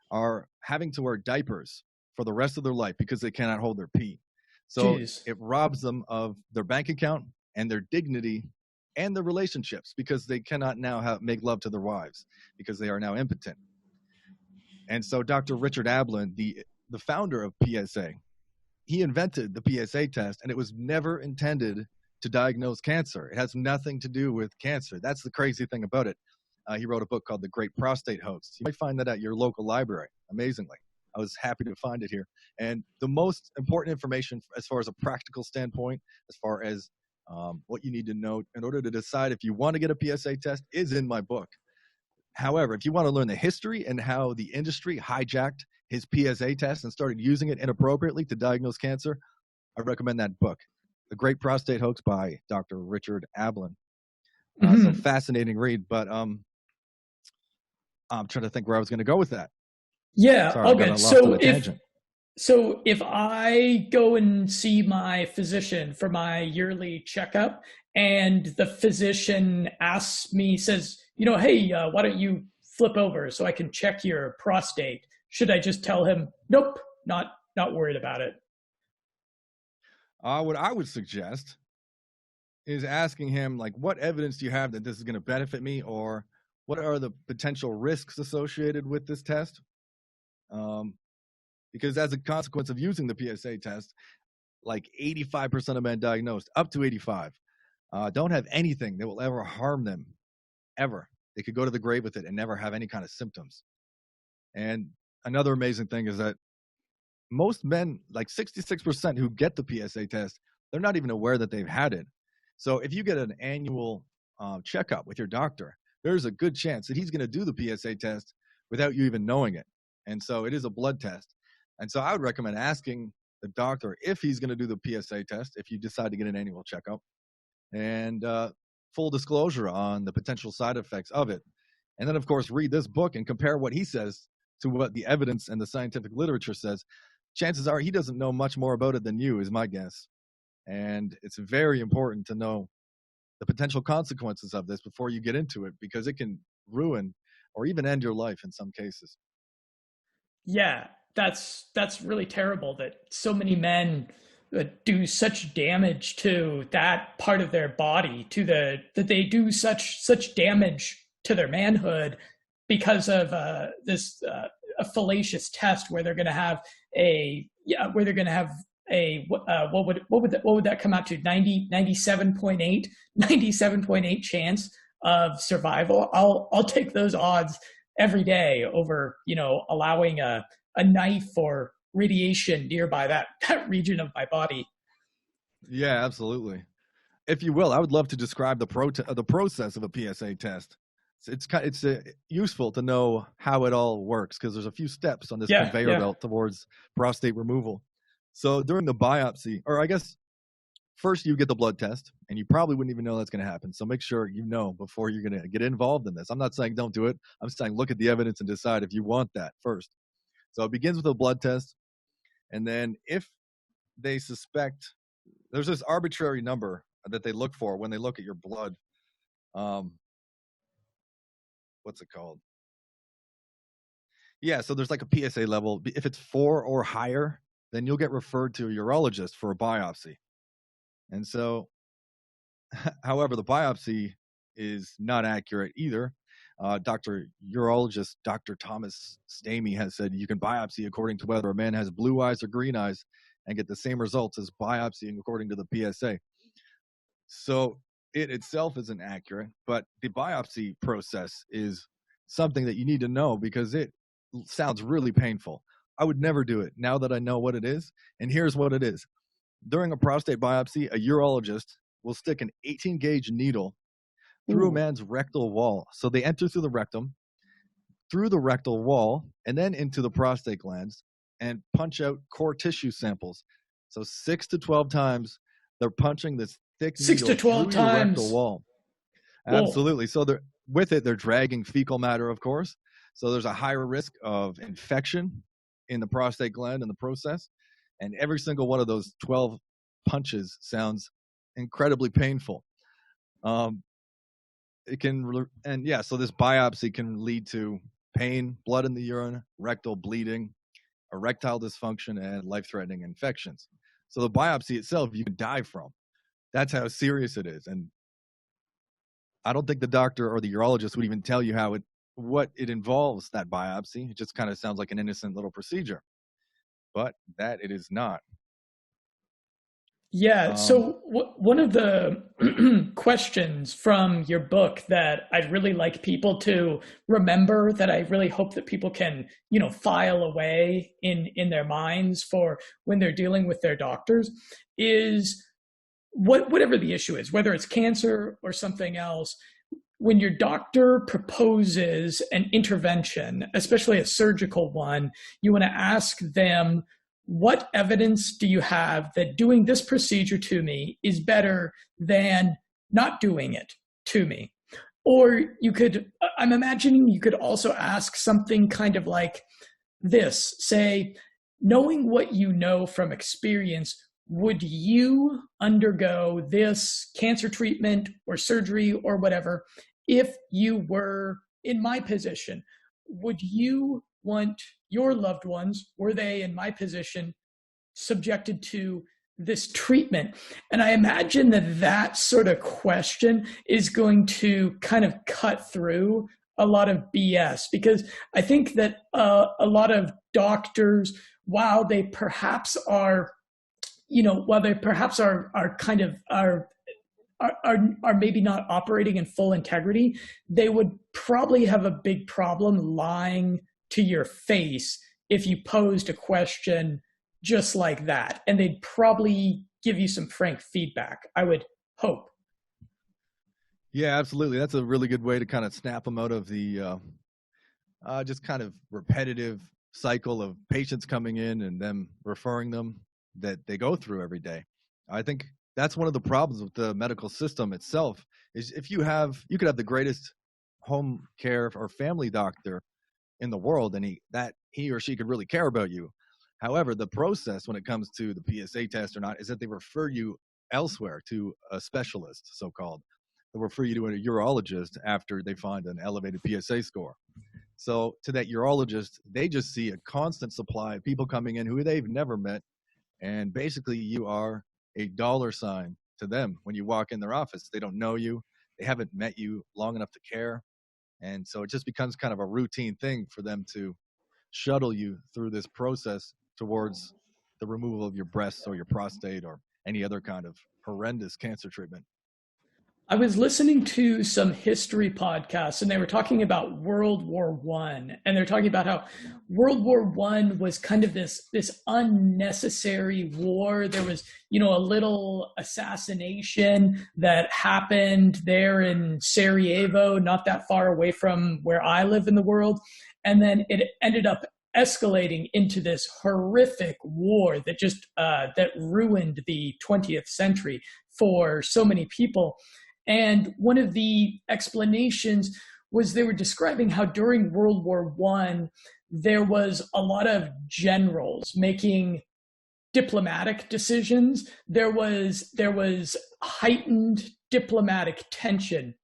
are having to wear diapers for the rest of their life because they cannot hold their pee. So it robs them of their bank account and their dignity and their relationships because they cannot now make love to their wives because they are now impotent. And so Dr. Richard Ablin, the founder of PSA, he invented the PSA test, and it was never intended to diagnose cancer. It has nothing to do with cancer. That's the crazy thing about it. He wrote a book called The Great Prostate Hoax. You might find that at your local library, amazingly. I was happy to find it here. And the most important information as far as a practical standpoint, as far as what you need to know in order to decide if you want to get a PSA test, is in my book. However, if you want to learn the history and how the industry hijacked his PSA test and started using it inappropriately to diagnose cancer, I recommend that book, The Great Prostate Hoax by Dr. Richard Ablin. So fascinating read, but I'm trying to think where I was going to go with that. Yeah. Sorry, okay. So if I go and see my physician for my yearly checkup, and the physician asks me, says, hey, why don't you flip over so I can check your prostate? Should I just tell him, nope, not worried about it? What I would suggest is asking him, like, what evidence do you have that this is going to benefit me, or what are the potential risks associated with this test? Because as a consequence of using the PSA test, like 85% of men diagnosed, up to 85, don't have anything that will ever harm them, ever. They could go to the grave with it and never have any kind of symptoms. And another amazing thing is that most men, like 66% who get the PSA test, they're not even aware that they've had it. So if you get an annual checkup with your doctor, there's a good chance that he's going to do the PSA test without you even knowing it. And so it is a blood test. And so I would recommend asking the doctor if he's going to do the PSA test if you decide to get an annual checkup, and full disclosure on the potential side effects of it. And then, of course, read this book and compare what he says to what the evidence and the scientific literature says. Chances are he doesn't know much more about it than you, is my guess. And it's very important to know the potential consequences of this before you get into it, because it can ruin or even end your life in some cases. Yeah, that's really terrible that so many men do such damage to that part of their body, that they do such damage to their manhood because of this a fallacious test where they're going to have what would that come out to? 97.8 chance of survival. I'll take those odds every day over, allowing a knife or radiation nearby that region of my body. Yeah, absolutely. If you will, I would love to describe the process of a PSA test. It's useful to know how it all works, because there's a few steps on this conveyor belt towards prostate removal. So during the biopsy, or I guess first you get the blood test, and you probably wouldn't even know that's going to happen. So make sure you know before you're going to get involved in this. I'm not saying don't do it. I'm saying look at the evidence and decide if you want that first. So it begins with a blood test. And then if they suspect, there's this arbitrary number that they look for when they look at your blood. What's it called? Yeah, so there's like a PSA level. If it's 4 or higher, then you'll get referred to a urologist for a biopsy. And so, however, the biopsy is not accurate either. Urologist Dr. Thomas Stamey has said you can biopsy according to whether a man has blue eyes or green eyes and get the same results as biopsying according to the PSA. So it itself isn't accurate, but the biopsy process is something that you need to know because it sounds really painful. I would never do it now that I know what it is. And here's what it is. During a prostate biopsy, a urologist will stick an 18-gauge needle through a man's rectal wall. So they enter through the rectum, through the rectal wall, and then into the prostate glands and punch out core tissue samples. So 6 to 12 times they're punching this thick needle 6 to 12 through your times. rectal wall. Whoa. Absolutely. So they're dragging fecal matter, of course. So there's a higher risk of infection in the prostate gland in the process. And every single one of those 12 punches sounds incredibly painful. So this biopsy can lead to pain, blood in the urine, rectal bleeding, erectile dysfunction, and life-threatening infections. So the biopsy itself, you can die from. That's how serious it is. And I don't think the doctor or the urologist would even tell you what it involves, that biopsy. It just kind of sounds like an innocent little procedure. But that it is not. Yeah. So one of the questions from your book that I'd really like people to remember, that I really hope that people can, file away in their minds for when they're dealing with their doctors, is whatever the issue is, whether it's cancer or something else. When your doctor proposes an intervention, especially a surgical one, you want to ask them, what evidence do you have that doing this procedure to me is better than not doing it to me? Or I'm imagining you could also ask something kind of like this, say, knowing what you know from experience, would you undergo this cancer treatment or surgery or whatever if you were in my position? Would you want your loved ones, were they in my position, subjected to this treatment? And I imagine that sort of question is going to kind of cut through a lot of BS, because I think that a lot of doctors, while they perhaps are kind of are maybe not operating in full integrity, they would probably have a big problem lying to your face if you posed a question just like that. And they'd probably give you some frank feedback, I would hope. Yeah, absolutely. That's a really good way to kind of snap them out of the just kind of repetitive cycle of patients coming in and them referring them that they go through every day. I think that's one of the problems with the medical system itself is if you could have the greatest home care or family doctor in the world and he or she could really care about you. However, the process when it comes to the PSA test or not is that they refer you elsewhere to a specialist, so-called. They'll refer you to a urologist after they find an elevated PSA score. So to that urologist, they just see a constant supply of people coming in who they've never met. And basically you are a dollar sign to them when you walk in their office. They don't know you. They haven't met you long enough to care. And so it just becomes kind of a routine thing for them to shuttle you through this process towards the removal of your breasts or your prostate or any other kind of horrendous cancer treatment. I was listening to some history podcasts and they were talking about World War One, and they're talking about how World War One was kind of this unnecessary war. There was, a little assassination that happened there in Sarajevo, not that far away from where I live in the world. And then it ended up escalating into this horrific war that just that ruined the 20th century for so many people. And one of the explanations was they were describing how during World War One, there was a lot of generals making diplomatic decisions. There was heightened diplomatic tension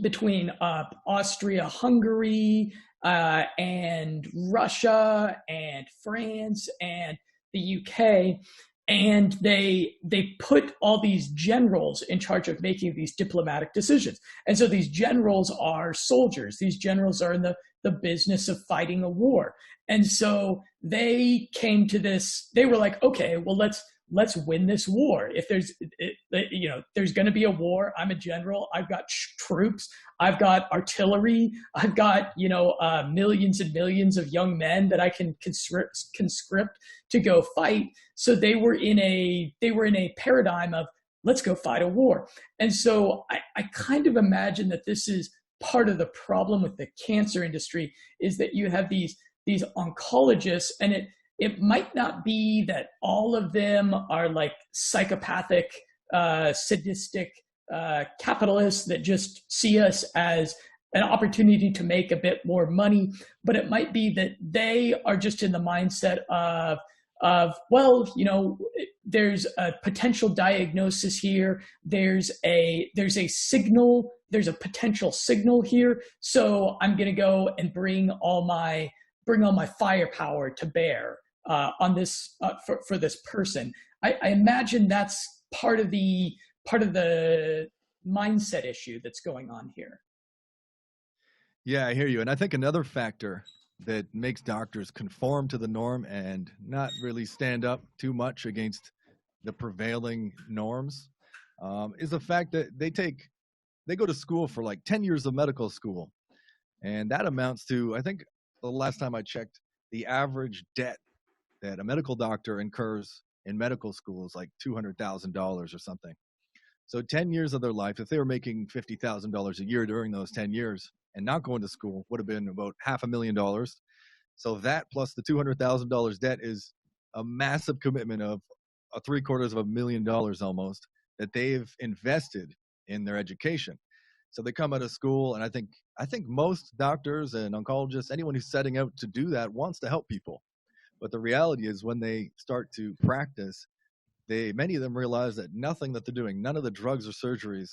between Austria-Hungary and Russia and France and the UK. And they put all these generals in charge of making these diplomatic decisions. And so these generals are soldiers. These generals are in the business of fighting a war. And so they came to this, they were like, okay, well, let's win this war. If there's going to be a war, I'm a general. I've got troops. I've got artillery. I've got, millions and millions of young men that I can conscript to go fight. So they were in a paradigm of let's go fight a war. And so I kind of imagine that this is part of the problem with the cancer industry is that you have these oncologists, and it might not be that all of them are like psychopathic, sadistic capitalists that just see us as an opportunity to make a bit more money, but it might be that they are just in the mindset of there's a potential diagnosis here. There's a signal. There's a potential signal here. So I'm going to go and bring all my firepower to bear on this for this person. I imagine that's part of the mindset issue that's going on here. Yeah, I hear you. And I think another factor that makes doctors conform to the norm and not really stand up too much against the prevailing norms is the fact that they go to school for like 10 years of medical school. And that amounts to, I think the last time I checked, the average debt that a medical doctor incurs in medical school is like $200,000 or something. So 10 years of their life, if they were making $50,000 a year during those 10 years and not going to school, would have been about $500,000. So that plus the $200,000 debt is a massive commitment of $750,000 almost that they've invested in their education. So they come out of school, and I think most doctors and oncologists, anyone who's setting out to do that, wants to help people. But the reality is when they start to practice, many of them realize that nothing that they're doing, none of the drugs or surgeries,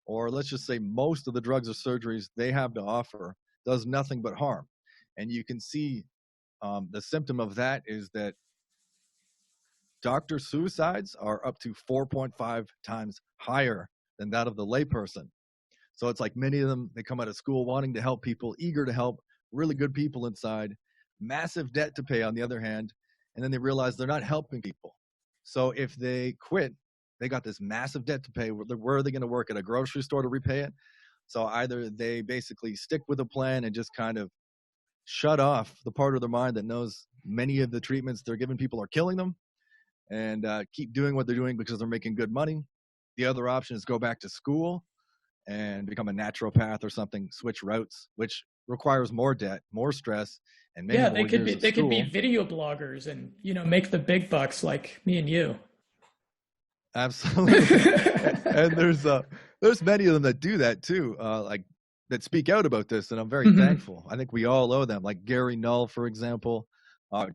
or let's just say most of the drugs or surgeries they have to offer, does nothing but harm. And you can see the symptom of that is that doctor suicides are up to 4.5 times higher than that of the layperson. So it's like many of them, they come out of school wanting to help people, eager to help, really good people inside, massive debt to pay on the other hand, and then they realize they're not helping people. So if they quit they got this massive debt to pay. Where are they going to work at a grocery store to repay it? So either they basically stick with a plan and just kind of shut off the part of their mind that knows many of the treatments they're giving people are killing them, and keep doing what they're doing because they're making good money. The other option is go back to school and become a naturopath or something, switch routes, which requires more debt, more stress, and many Yeah, more years of they could be school. video bloggers and, you know, make the big bucks like me and you. Absolutely. And there's many of them that do that too, like that speak out about this, and I'm very thankful. I think we all owe them, like Gary Null, for example,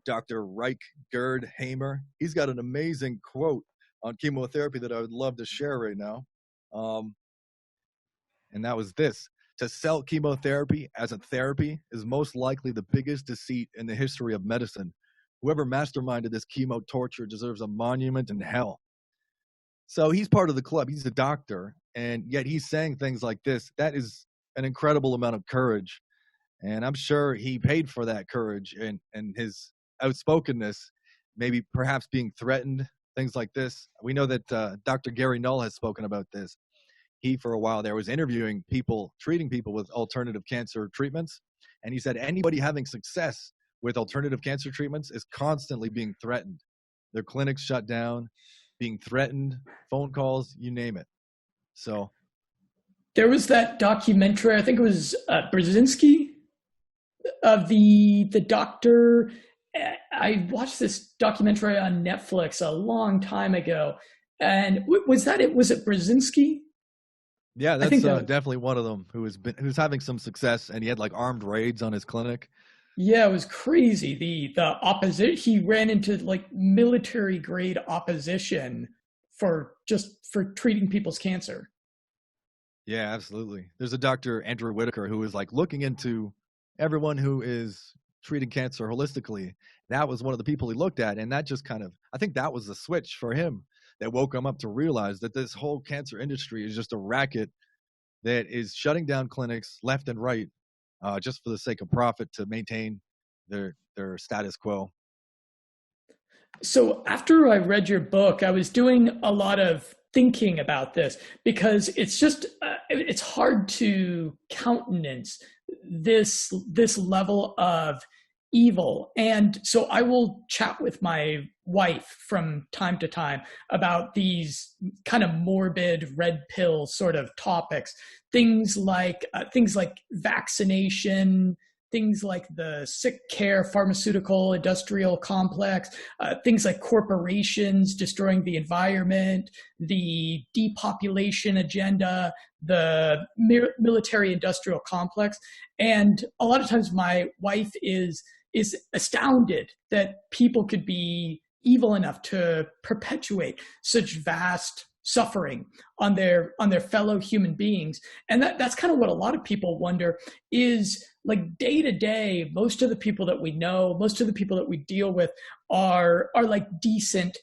Dr. Reich Gerd Hamer. He's got an amazing quote on chemotherapy that I would love to share right now. And that was this: to sell chemotherapy as a therapy is most likely the biggest deceit in the history of medicine. Whoever masterminded this chemo torture deserves a monument in hell. So he's part of the club. He's a doctor, and yet he's saying things like this. That is an incredible amount of courage. And I'm sure he paid for that courage and his outspokenness, maybe perhaps being threatened, things like this. We know that Dr. Gary Null has spoken about this. He, for a while there, was interviewing people, treating people with alternative cancer treatments. And he said anybody having success with alternative cancer treatments is constantly being threatened. Their clinics shut down, being threatened, phone calls, you name it. So there was that documentary, I think it was Brzezinski, of the doctor. I watched this documentary on Netflix a long time ago. And was that it? Was it Brzezinski? Yeah, that's definitely one of them who's having some success, and he had like armed raids on his clinic. Yeah, it was crazy. The opposite, he ran into like military grade opposition for treating people's cancer. Yeah, absolutely. There's a Dr. Andrew Whitaker who is like looking into everyone who is treating cancer holistically. That was one of the people he looked at, and that just kind of, I think that was the switch for him that woke him up to realize that this whole cancer industry is just a racket that is shutting down clinics left and right, just for the sake of profit to maintain their status quo. So after I read your book, I was doing a lot of thinking about this because it's just it's hard to countenance this level of evil. And so I will chat with my wife from time to time about these kind of morbid red pill sort of topics, things like vaccination, things like the sick care pharmaceutical industrial complex, things like corporations destroying the environment, the depopulation agenda, the military industrial complex. And a lot of times my wife is astounded that people could be evil enough to perpetuate such vast suffering on their fellow human beings. And that's kind of what a lot of people wonder is, like, day to day, most of the people that we know, most of the people that we deal with are like decent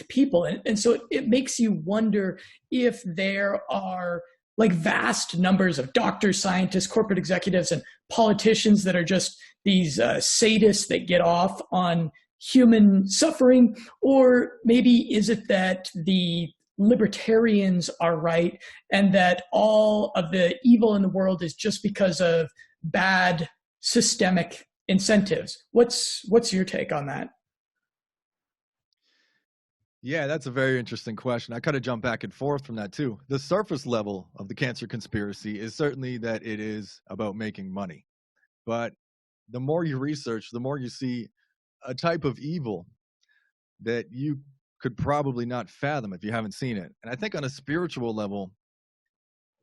people. And so it makes you wonder if there are like vast numbers of doctors, scientists, corporate executives, and politicians that are just these sadists that get off on human suffering. Or maybe is it that the libertarians are right and that all of the evil in the world is just because of bad systemic incentives? What's your take on that? Yeah, that's a very interesting question. I kind of jump back and forth from that too. The surface level of the cancer conspiracy is certainly that it is about making money. But the more you research, the more you see a type of evil that you could probably not fathom if you haven't seen it. And I think on a spiritual level,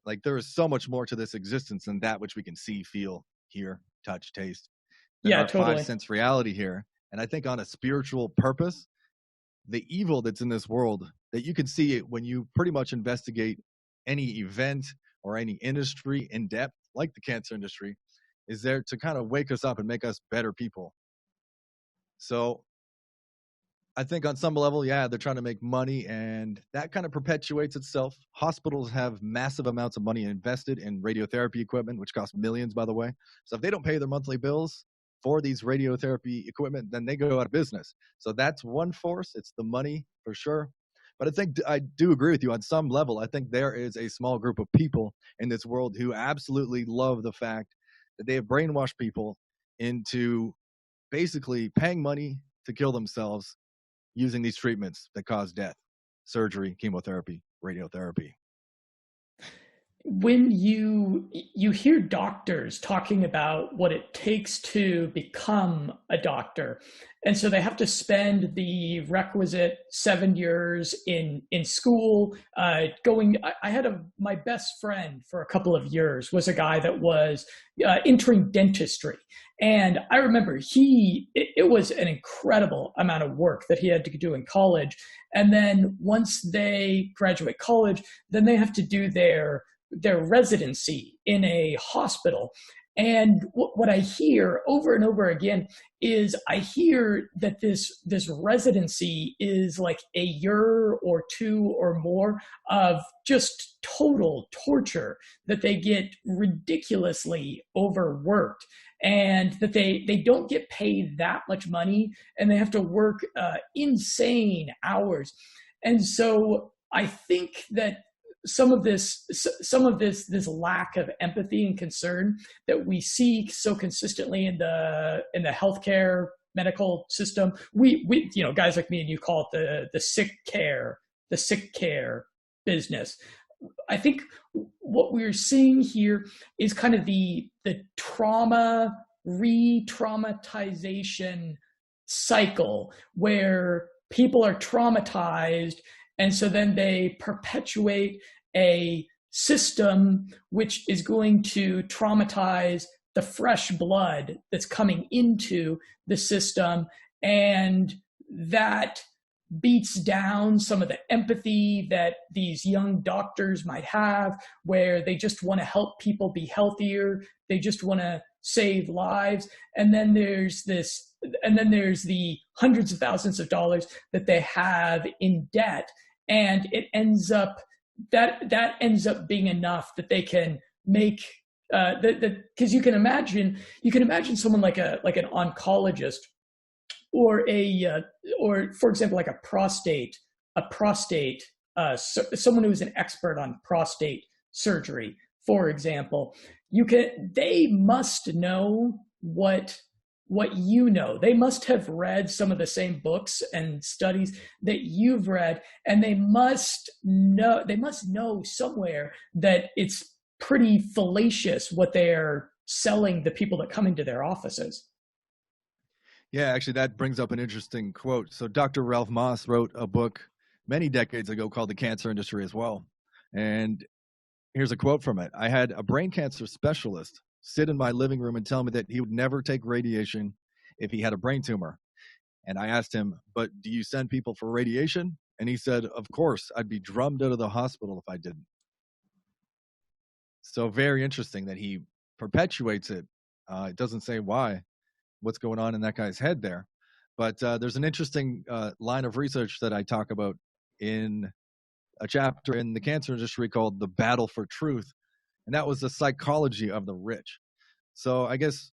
like, there is so much more to this existence than that which we can see, feel, hear, touch, taste. Yeah, our totally. 5 sense reality here. And I think on a spiritual purpose, the evil that's in this world, that you can see it when you pretty much investigate any event or any industry in depth, like the cancer industry, is there to kind of wake us up and make us better people. So I think on some level, yeah, they're trying to make money, and that kind of perpetuates itself. Hospitals have massive amounts of money invested in radiotherapy equipment, which costs millions, by the way. So if they don't pay their monthly bills for these radiotherapy equipment, then they go out of business. So that's one force. It's the money for sure. But I think I do agree with you on some level. I think there is a small group of people in this world who absolutely love the fact that they have brainwashed people into basically paying money to kill themselves using these treatments that cause death: surgery, chemotherapy, radiotherapy. When you hear doctors talking about what it takes to become a doctor, and so they have to spend the requisite 7 years in school, I had my best friend for a couple of years was a guy that was entering dentistry, and I remember it was an incredible amount of work that he had to do in college, and then once they graduate college, then they have to do their residency in a hospital. And what I hear over and over again is I hear that this residency is like a year or two or more of just total torture, that they get ridiculously overworked, and that they don't get paid that much money, and they have to work insane hours. And so I think that some of this lack of empathy and concern that we see so consistently in the healthcare medical system, we guys like me and you call it the sick care business. I think what we're seeing here is kind of the trauma re-traumatization cycle, where people are traumatized, and so then they perpetuate a system which is going to traumatize the fresh blood that's coming into the system, and that beats down some of the empathy that these young doctors might have, where they just want to help people be healthier, they just want to save lives. And then there's the hundreds of thousands of dollars that they have in debt, and it ends up being enough that they can make because you can imagine someone like an oncologist, or for example like a prostate someone who's an expert on prostate surgery, for example. They must know what you know. They must have read some of the same books and studies that you've read, and they must know somewhere that it's pretty fallacious what they're selling the people that come into their offices. Yeah, actually, that brings up an interesting quote. So Dr. Ralph Moss wrote a book many decades ago called The Cancer Industry as well. And here's a quote from it. "I had a brain cancer specialist sit in my living room and tell me that he would never take radiation if he had a brain tumor. And I asked him, 'But do you send people for radiation?' And he said, 'Of course, I'd be drummed out of the hospital if I didn't.'" So very interesting that he perpetuates it. It doesn't say what's going on in that guy's head there. But there's an interesting line of research that I talk about in a chapter in The Cancer Industry called The Battle for Truth. And that was the psychology of the rich. So I guess,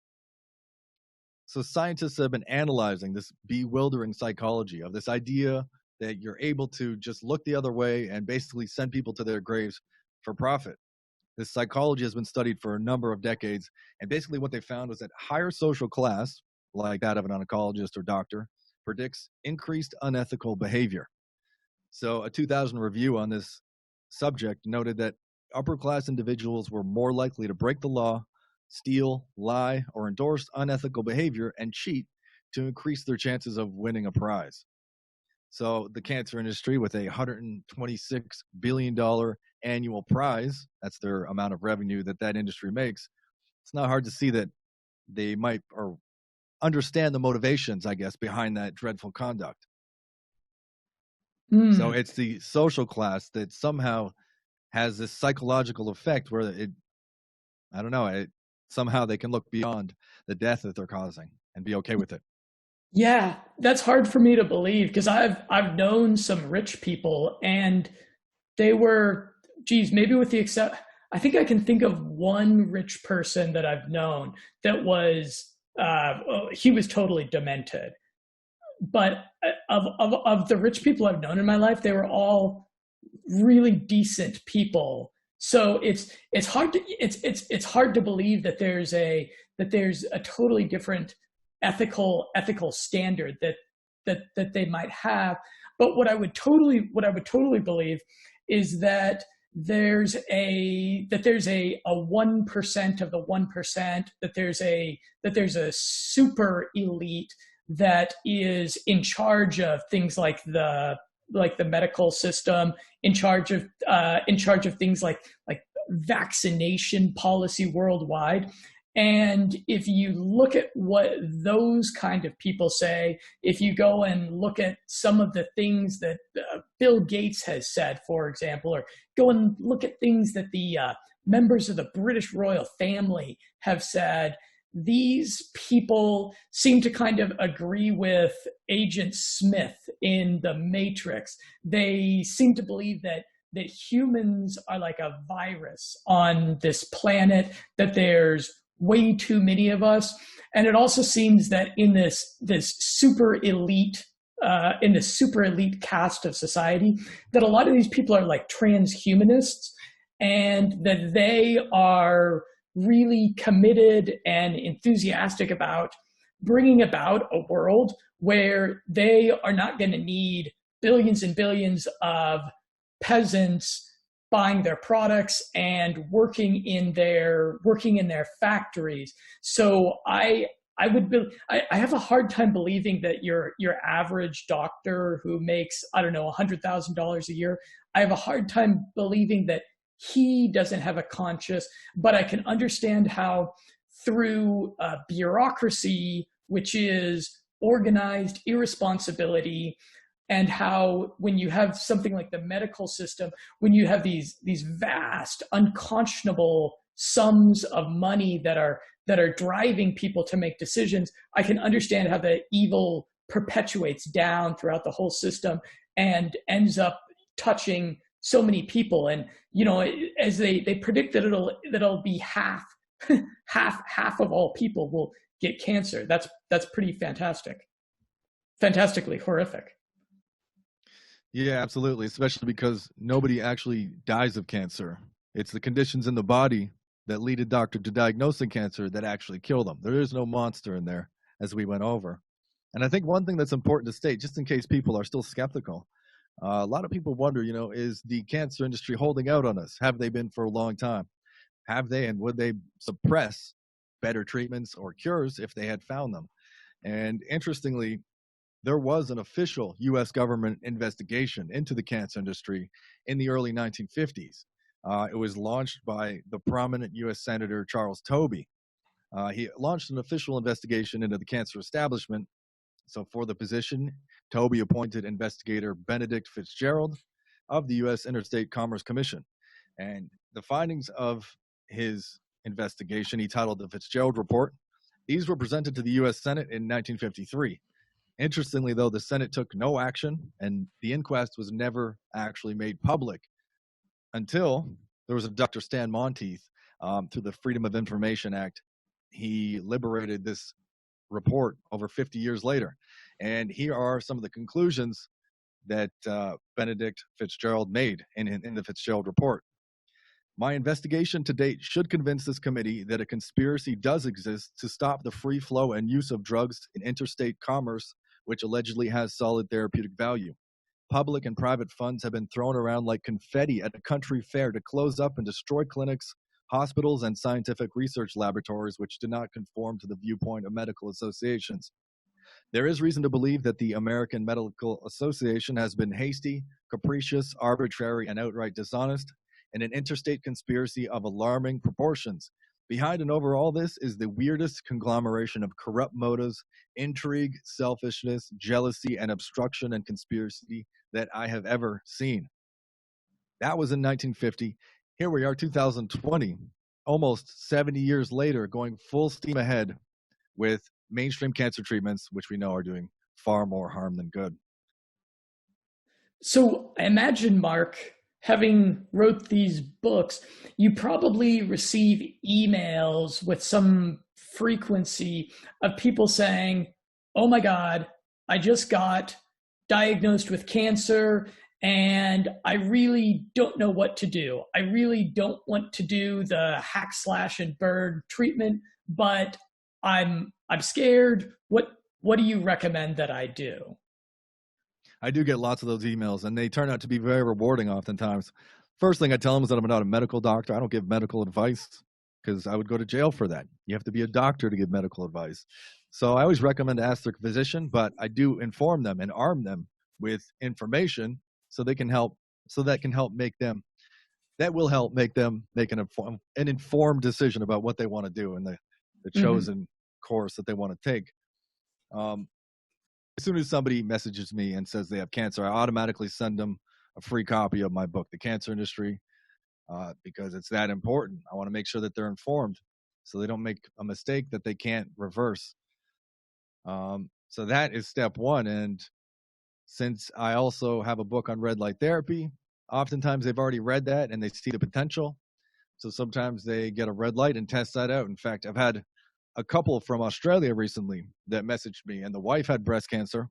scientists have been analyzing this bewildering psychology of this idea that you're able to just look the other way and basically send people to their graves for profit. This psychology has been studied for a number of decades. And basically what they found was that higher social class, like that of an oncologist or doctor, predicts increased unethical behavior. So a 2000 review on this subject noted that upper class individuals were more likely to break the law, steal, lie, or endorse unethical behavior and cheat to increase their chances of winning a prize. So the cancer industry, with a $126 billion annual prize, that's their amount of revenue that industry makes, it's not hard to see that they might or understand the motivations, I guess, behind that dreadful conduct. So it's the social class that somehow has this psychological effect where somehow they can look beyond the death that they're causing and be okay with it. Yeah, that's hard for me to believe, because I've known some rich people, and they were, maybe with the I think I can think of one rich person that I've known that was he was totally demented. but of the rich people I've known in my life, they were all really decent people. So it's hard to believe that there's a totally different ethical standard that they might have. But what I would totally believe is that there's a 1% of the 1%, that there's a super elite that is in charge of things like the medical system, in charge of things like vaccination policy worldwide. And if you look at what those kind of people say, if you go and look at some of the things that Bill Gates has said, for example, or go and look at things that the members of the British royal family have said, these people seem to kind of agree with Agent Smith in The Matrix. They seem to believe that humans are like a virus on this planet, that there's way too many of us. And it also seems that in this super elite caste of society, that a lot of these people are like transhumanists, and that they are really committed and enthusiastic about bringing about a world where they are not going to need billions and billions of peasants buying their products and working in their factories. So I have a hard time believing that your average doctor who makes, I don't know, $100,000 a year, I have a hard time believing that he doesn't have a conscience. But I can understand how through bureaucracy, which is organized irresponsibility, and how when you have something like the medical system, when you have these vast, unconscionable sums of money that are driving people to make decisions, I can understand how the evil perpetuates down throughout the whole system and ends up touching so many people. And as they predict that it'll be half of all people will get cancer. That's pretty fantastically horrific. Yeah, absolutely. Especially because nobody actually dies of cancer. It's the conditions in the body that lead a doctor to diagnosing cancer that actually kill them. There is no monster in there, as we went over. And I think one thing that's important to state, just in case people are still skeptical, a lot of people wonder, is the cancer industry holding out on us? Have they been for a long time? Have they, and would they suppress better treatments or cures if they had found them? And interestingly, there was an official U.S. government investigation into the cancer industry in the early 1950s. It was launched by the prominent U.S. Senator Charles Tobey. He launched an official investigation into the cancer establishment. So for the position, Tobey appointed investigator Benedict Fitzgerald of the U.S. Interstate Commerce Commission. And the findings of his investigation, he titled the Fitzgerald Report. These were presented to the U.S. Senate in 1953. Interestingly, though, the Senate took no action, and the inquest was never actually made public until there was a Dr. Stan Monteith, through the Freedom of Information Act. He liberated this report over 50 years later. And here are some of the conclusions that Benedict Fitzgerald made in the Fitzgerald Report. My investigation to date should convince this committee that a conspiracy does exist to stop the free flow and use of drugs in interstate commerce, which allegedly has solid therapeutic value. Public and private funds have been thrown around like confetti at a country fair to close up and destroy clinics, hospitals, and scientific research laboratories which do not conform to the viewpoint of medical associations. There is reason to believe that the American Medical Association has been hasty, capricious, arbitrary, and outright dishonest in an interstate conspiracy of alarming proportions. Behind and over all this is the weirdest conglomeration of corrupt motives, intrigue, selfishness, jealousy, and obstruction and conspiracy that I have ever seen. That was in 1950. Here we are, 2020, almost 70 years later, going full steam ahead with mainstream cancer treatments, which we know are doing far more harm than good. So imagine, Mark, having wrote these books, you probably receive emails with some frequency of people saying, oh my God, I just got diagnosed with cancer and I really don't know what to do. I really don't want to do the hack, slash, and burn treatment, but I'm scared. What do you recommend that I do? I do get lots of those emails, and they turn out to be very rewarding oftentimes. First thing I tell them is that I'm not a medical doctor. I don't give medical advice because I would go to jail for that. You have to be a doctor to give medical advice. So I always recommend to ask their physician, but I do inform them and arm them with information so they can help, so that can help make them, that will help make them make an informed decision about what they want to do and the chosen course that they want to take. As soon as somebody messages me and says they have cancer, I automatically send them a free copy of my book, The Cancer Industry, because it's that important. I want to make sure that they're informed so they don't make a mistake that they can't reverse. So that is step one. And since I also have a book on red light therapy, oftentimes they've already read that and they see the potential. So sometimes they get a red light and test that out. In fact, I've had a couple from Australia recently that messaged me, and the wife had breast cancer.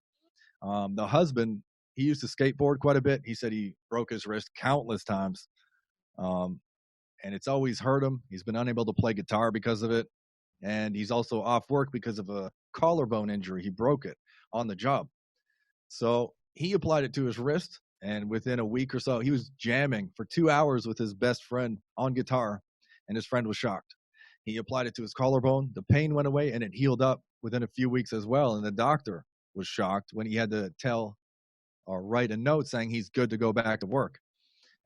The husband, he used to skateboard quite a bit. He said he broke his wrist countless times, and it's always hurt him. He's been unable to play guitar because of it, and he's also off work because of a collarbone injury. He broke it on the job. So he applied it to his wrist, and within a week or so, he was jamming for 2 hours with his best friend on guitar, and his friend was shocked. He applied it to his collarbone. The pain went away, and it healed up within a few weeks as well. And the doctor was shocked when he had to tell or write a note saying he's good to go back to work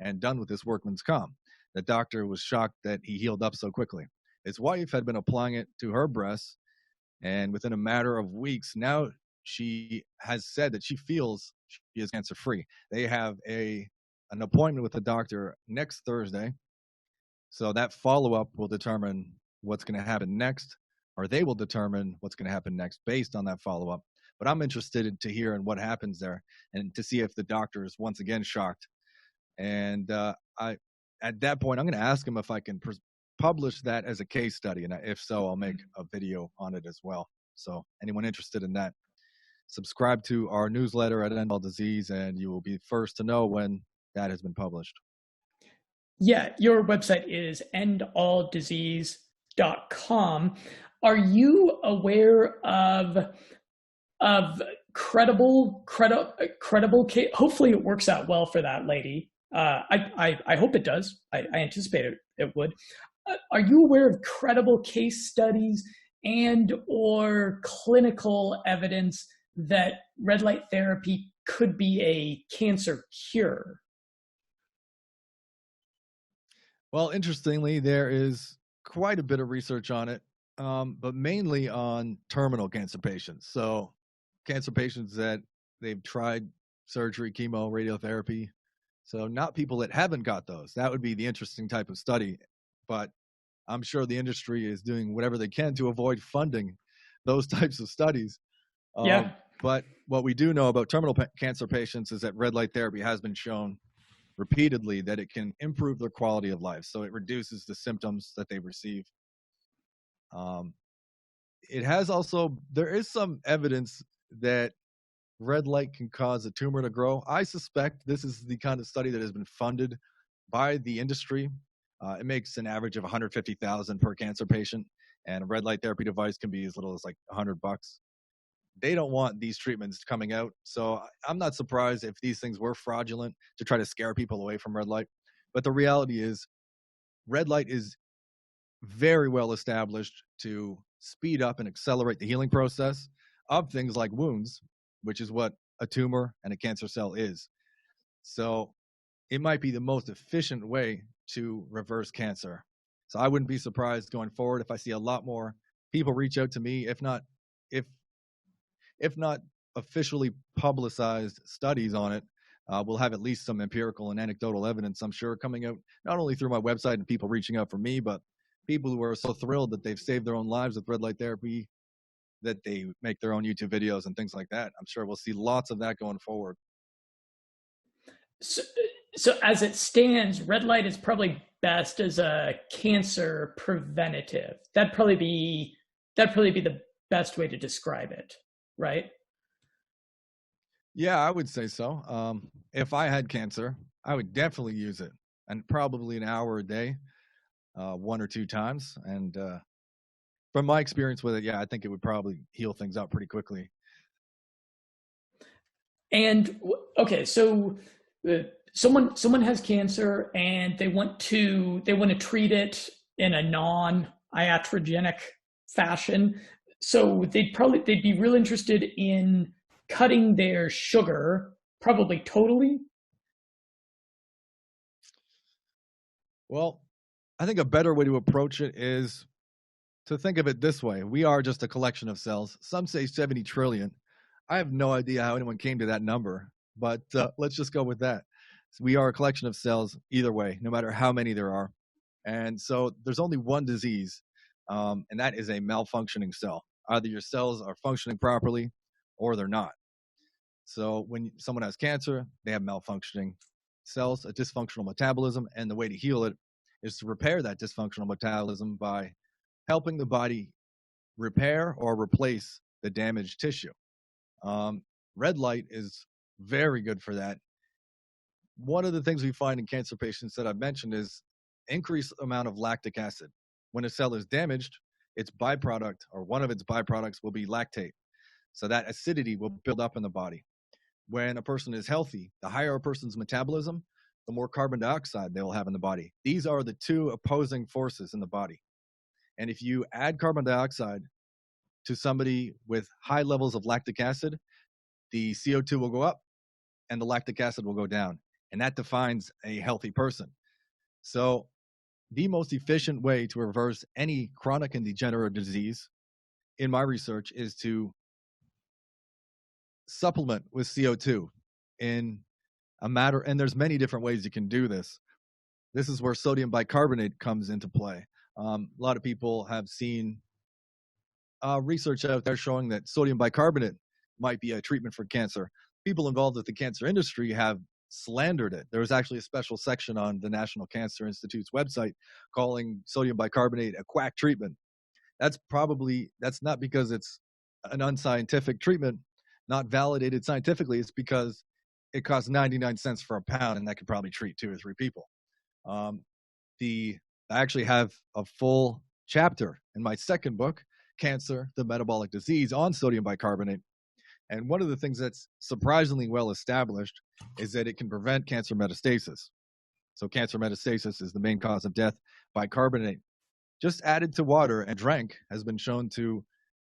and done with this workman's comp. The doctor was shocked that he healed up so quickly. His wife had been applying it to her breasts, and within a matter of weeks, now she has said that she feels she is cancer-free. They have an appointment with the doctor next Thursday. So that follow-up will determine what's going to happen next, or they will determine what's going to happen next based on that follow-up. But I'm interested to hear in what happens there and to see if the doctor is once again shocked. And at that point, I'm going to ask him if I can publish that as a case study. And if so, I'll make a video on it as well. So anyone interested in that, subscribe to our newsletter at EndAllDisease, and you will be first to know when that has been published. Yeah, your website is EndAllDisease.com. Are you aware of credible case? Hopefully it works out well for that lady. I hope it does. I anticipate it would. Are you aware of credible case studies and or clinical evidence that red light therapy could be a cancer cure? Well, interestingly, there is quite a bit of research on it, but mainly on terminal cancer patients. So cancer patients that they've tried surgery, chemo, radiotherapy. So not people that haven't got those. That would be the interesting type of study. But I'm sure the industry is doing whatever they can to avoid funding those types of studies. Yeah. But what we do know about terminal cancer patients is that red light therapy has been shown repeatedly that it can improve their quality of life. So it reduces the symptoms that they receive. It has also, there is some evidence that red light can cause a tumor to grow. I suspect this is the kind of study that has been funded by the industry. It makes an average of $150,000 per cancer patient, and a red light therapy device can be as little as like $100. They don't want these treatments coming out. So I'm not surprised if these things were fraudulent to try to scare people away from red light. But the reality is red light is very well established to speed up and accelerate the healing process of things like wounds, which is what a tumor and a cancer cell is. So it might be the most efficient way to reverse cancer. So I wouldn't be surprised going forward if I see a lot more people reach out to me, if not officially publicized studies on it. We'll have at least some empirical and anecdotal evidence, I'm sure, coming out not only through my website and people reaching out for me, but people who are so thrilled that they've saved their own lives with red light therapy, that they make their own YouTube videos and things like that. I'm sure we'll see lots of that going forward. So as it stands, red light is probably best as a cancer preventative. That'd probably be the best way to describe it, right? Yeah, I would say so. If I had cancer, I would definitely use it, and probably an hour a day, one or two times. And from my experience with it, yeah, I think it would probably heal things up pretty quickly. And okay, so someone has cancer and they want to treat it in a non-iatrogenic fashion. So they'd be real interested in cutting their sugar, probably totally. Well, I think a better way to approach it is to think of it this way. We are just a collection of cells. Some say 70 trillion. I have no idea how anyone came to that number, but let's just go with that. So we are a collection of cells either way, no matter how many there are. And so there's only one disease, and that is a malfunctioning cell. Either your cells are functioning properly or they're not. So when someone has cancer, they have malfunctioning cells, a dysfunctional metabolism, and the way to heal it is to repair that dysfunctional metabolism by helping the body repair or replace the damaged tissue. Red light is very good for that. One of the things we find in cancer patients that I've mentioned is increased amount of lactic acid. When a cell is damaged, its byproduct or one of its byproducts will be lactate. So that acidity will build up in the body. When a person is healthy, the higher a person's metabolism, the more carbon dioxide they will have in the body. These are the two opposing forces in the body. And if you add carbon dioxide to somebody with high levels of lactic acid, the CO2 will go up and the lactic acid will go down. And that defines a healthy person. So the most efficient way to reverse any chronic and degenerative disease, in my research, is to supplement with CO2 in a matter, and there's many different ways you can do this. This is where sodium bicarbonate comes into play. A lot of people have seen research out there showing that sodium bicarbonate might be a treatment for cancer. People involved with the cancer industry have slandered it. There was actually a special section on the National Cancer Institute's website calling sodium bicarbonate a quack treatment. That's not because it's an unscientific treatment, not validated scientifically. It's because it costs 99 cents for a pound, and that could probably treat 2 or 3 people. I actually have a full chapter in my second book, Cancer, the Metabolic Disease, on sodium bicarbonate. And one of the things that's surprisingly well established is that it can prevent cancer metastasis. So cancer metastasis is the main cause of death. Bicarbonate, just added to water and drank, has been shown to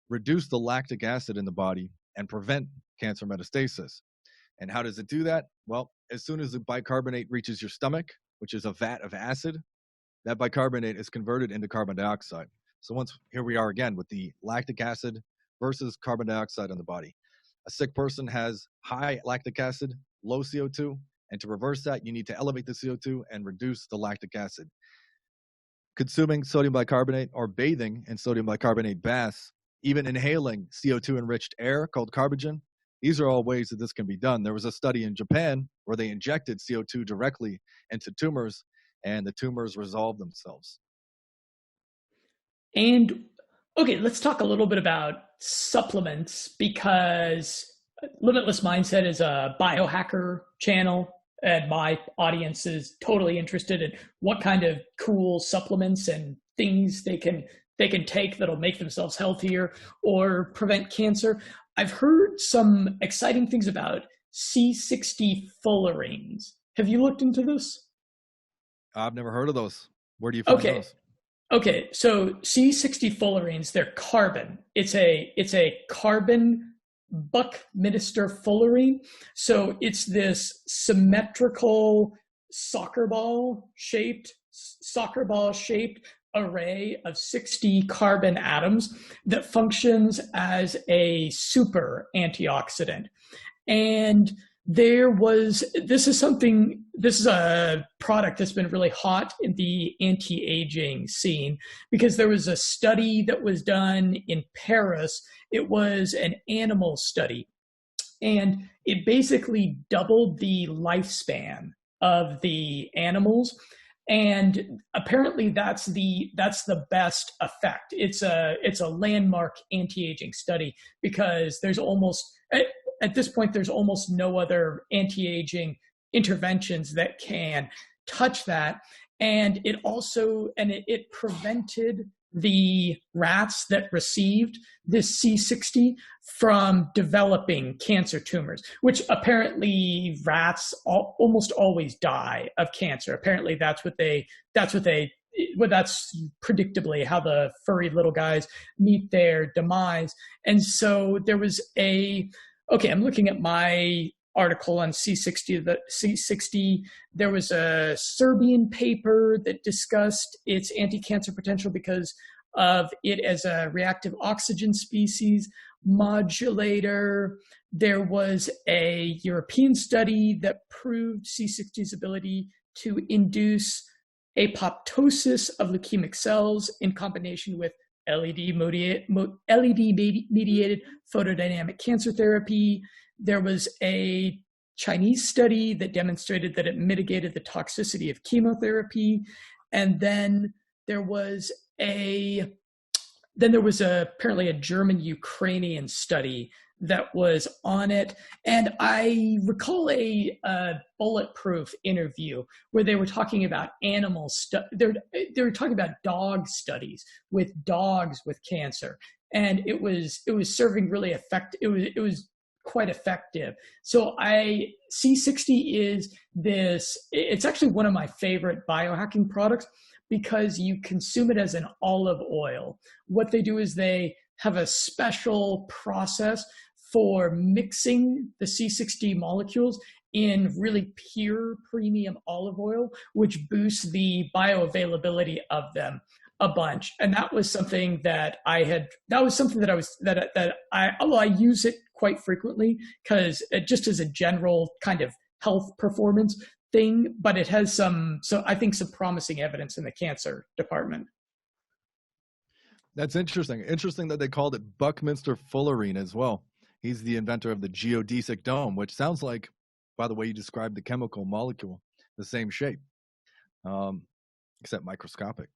reduce the lactic acid in the body and prevent cancer metastasis. And how does it do that? Well, as soon as the bicarbonate reaches your stomach, which is a vat of acid, that bicarbonate is converted into carbon dioxide. So here we are again with the lactic acid versus carbon dioxide in the body. A sick person has high lactic acid, low CO2, and to reverse that, you need to elevate the CO2 and reduce the lactic acid. Consuming sodium bicarbonate or bathing in sodium bicarbonate baths, even inhaling CO2-enriched air called carbogen, these are all ways that this can be done. There was a study in Japan where they injected CO2 directly into tumors, and the tumors resolved themselves. And okay, let's talk a little bit about supplements, because Limitless Mindset is a biohacker channel, and my audience is totally interested in what kind of cool supplements and things they can take that'll make themselves healthier or prevent cancer. I've heard some exciting things about C60 Fullerenes. Have you looked into this? I've never heard of those. Where do you find those? Okay, so C60 Fullerenes, they're carbon. It's a carbon Buckminster fullerene. So it's this symmetrical soccer ball shaped array of 60 carbon atoms that functions as a super antioxidant. And this is a product that's been really hot in the anti-aging scene, because there was a study that was done in Paris. It was an animal study, and it basically doubled the lifespan of the animals. And apparently that's the best effect. It's a landmark anti-aging study, because there's almost at this point, there's almost no other anti-aging interventions that can touch that. And it prevented the rats that received this C60 from developing cancer tumors, which apparently rats almost always die of cancer. Apparently that's predictably how the furry little guys meet their demise. And so I'm looking at my article on C60. There was a Serbian paper that discussed its anti-cancer potential because of it as a reactive oxygen species modulator. There was a European study that proved C60's ability to induce apoptosis of leukemic cells in combination with LED-mediated photodynamic cancer therapy. There was a Chinese study that demonstrated that it mitigated the toxicity of chemotherapy. And then there was apparently a German-Ukrainian study that was on it. And I recall a Bulletproof interview where they were talking about animals. They were talking about dog studies with dogs with cancer. And it was serving really effective. It was quite effective. So C60 it's actually one of my favorite biohacking products because you consume it as an olive oil. What they do is they have a special process for mixing the C60 molecules in really pure premium olive oil, which boosts the bioavailability of them a bunch. And that was something that I use it quite frequently because just as a general kind of health performance thing, but it has I think some promising evidence in the cancer department. That's interesting. Interesting that they called it Buckminster Fullerene as well. He's the inventor of the geodesic dome, which sounds like, by the way you described the chemical molecule, the same shape, except microscopic.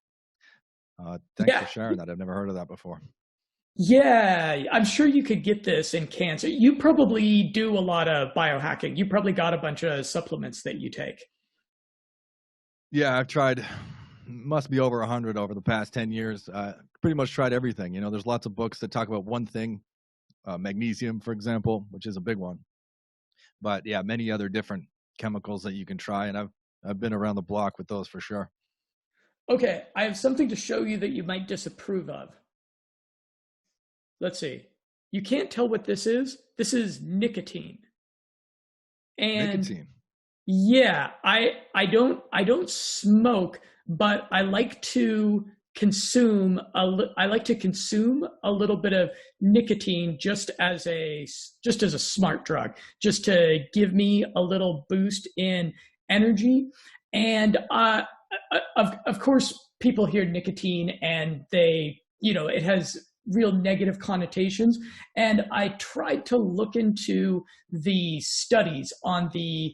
Thanks for sharing that. I've never heard of that before. Yeah, I'm sure you could get this in cancer. You probably do a lot of biohacking. You probably got a bunch of supplements that you take. Yeah, I've tried, must be over 100 over the past 10 years. Pretty much tried everything. There's lots of books that talk about one thing, magnesium, for example, which is a big one. But yeah, many other different chemicals that you can try. And I've been around the block with those for sure. Okay, I have something to show you that you might disapprove of. Let's see. You can't tell what this is. This is nicotine. And nicotine. Yeah, I don't smoke, but I like to consume a little bit of nicotine just as a smart drug, just to give me a little boost in energy. And of course, people hear nicotine and it has real negative connotations. And I tried to look into the studies on the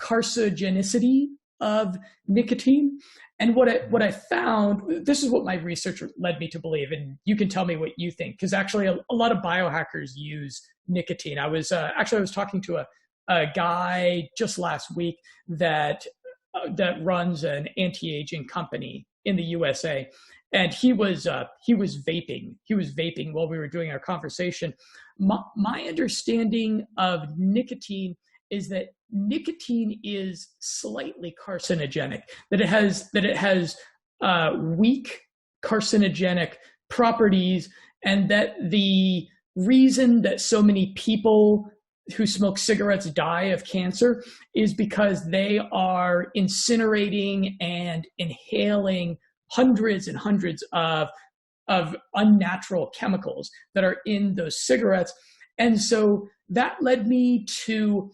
carcinogenicity of nicotine. And what I found, this is what my research led me to believe, and you can tell me what you think, because actually a lot of biohackers use nicotine. I was talking to a guy just last week that runs an anti-aging company in the USA, and he was vaping. He was vaping while we were doing our conversation. My understanding of nicotine is that nicotine is slightly carcinogenic, that it has weak carcinogenic properties, and that the reason that so many people who smoke cigarettes die of cancer is because they are incinerating and inhaling hundreds and hundreds of unnatural chemicals that are in those cigarettes. And so that led me to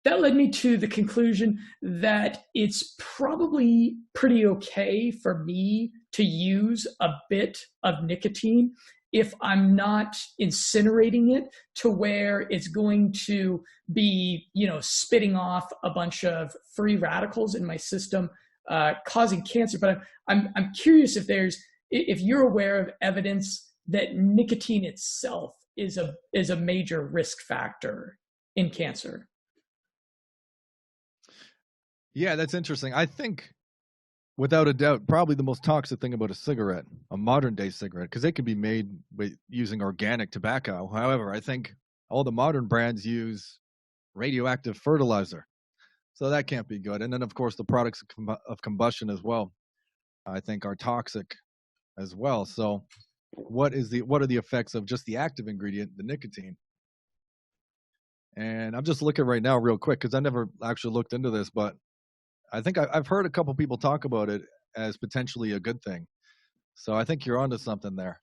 the conclusion that it's probably pretty okay for me to use a bit of nicotine if I'm not incinerating it to where it's going to be, spitting off a bunch of free radicals in my system, causing cancer. But I'm curious if you're aware of evidence that nicotine itself is a major risk factor in cancer. Yeah, that's interesting. I think, without a doubt, probably the most toxic thing about a cigarette, a modern day cigarette, because they can be made using organic tobacco. However, I think all the modern brands use radioactive fertilizer. So that can't be good. And then, of course, the products of combustion as well, I think, are toxic as well. So what are the effects of just the active ingredient, the nicotine? And I'm just looking right now real quick because I never actually looked into this, but I think I've heard a couple people talk about it as potentially a good thing. So I think you're onto something there.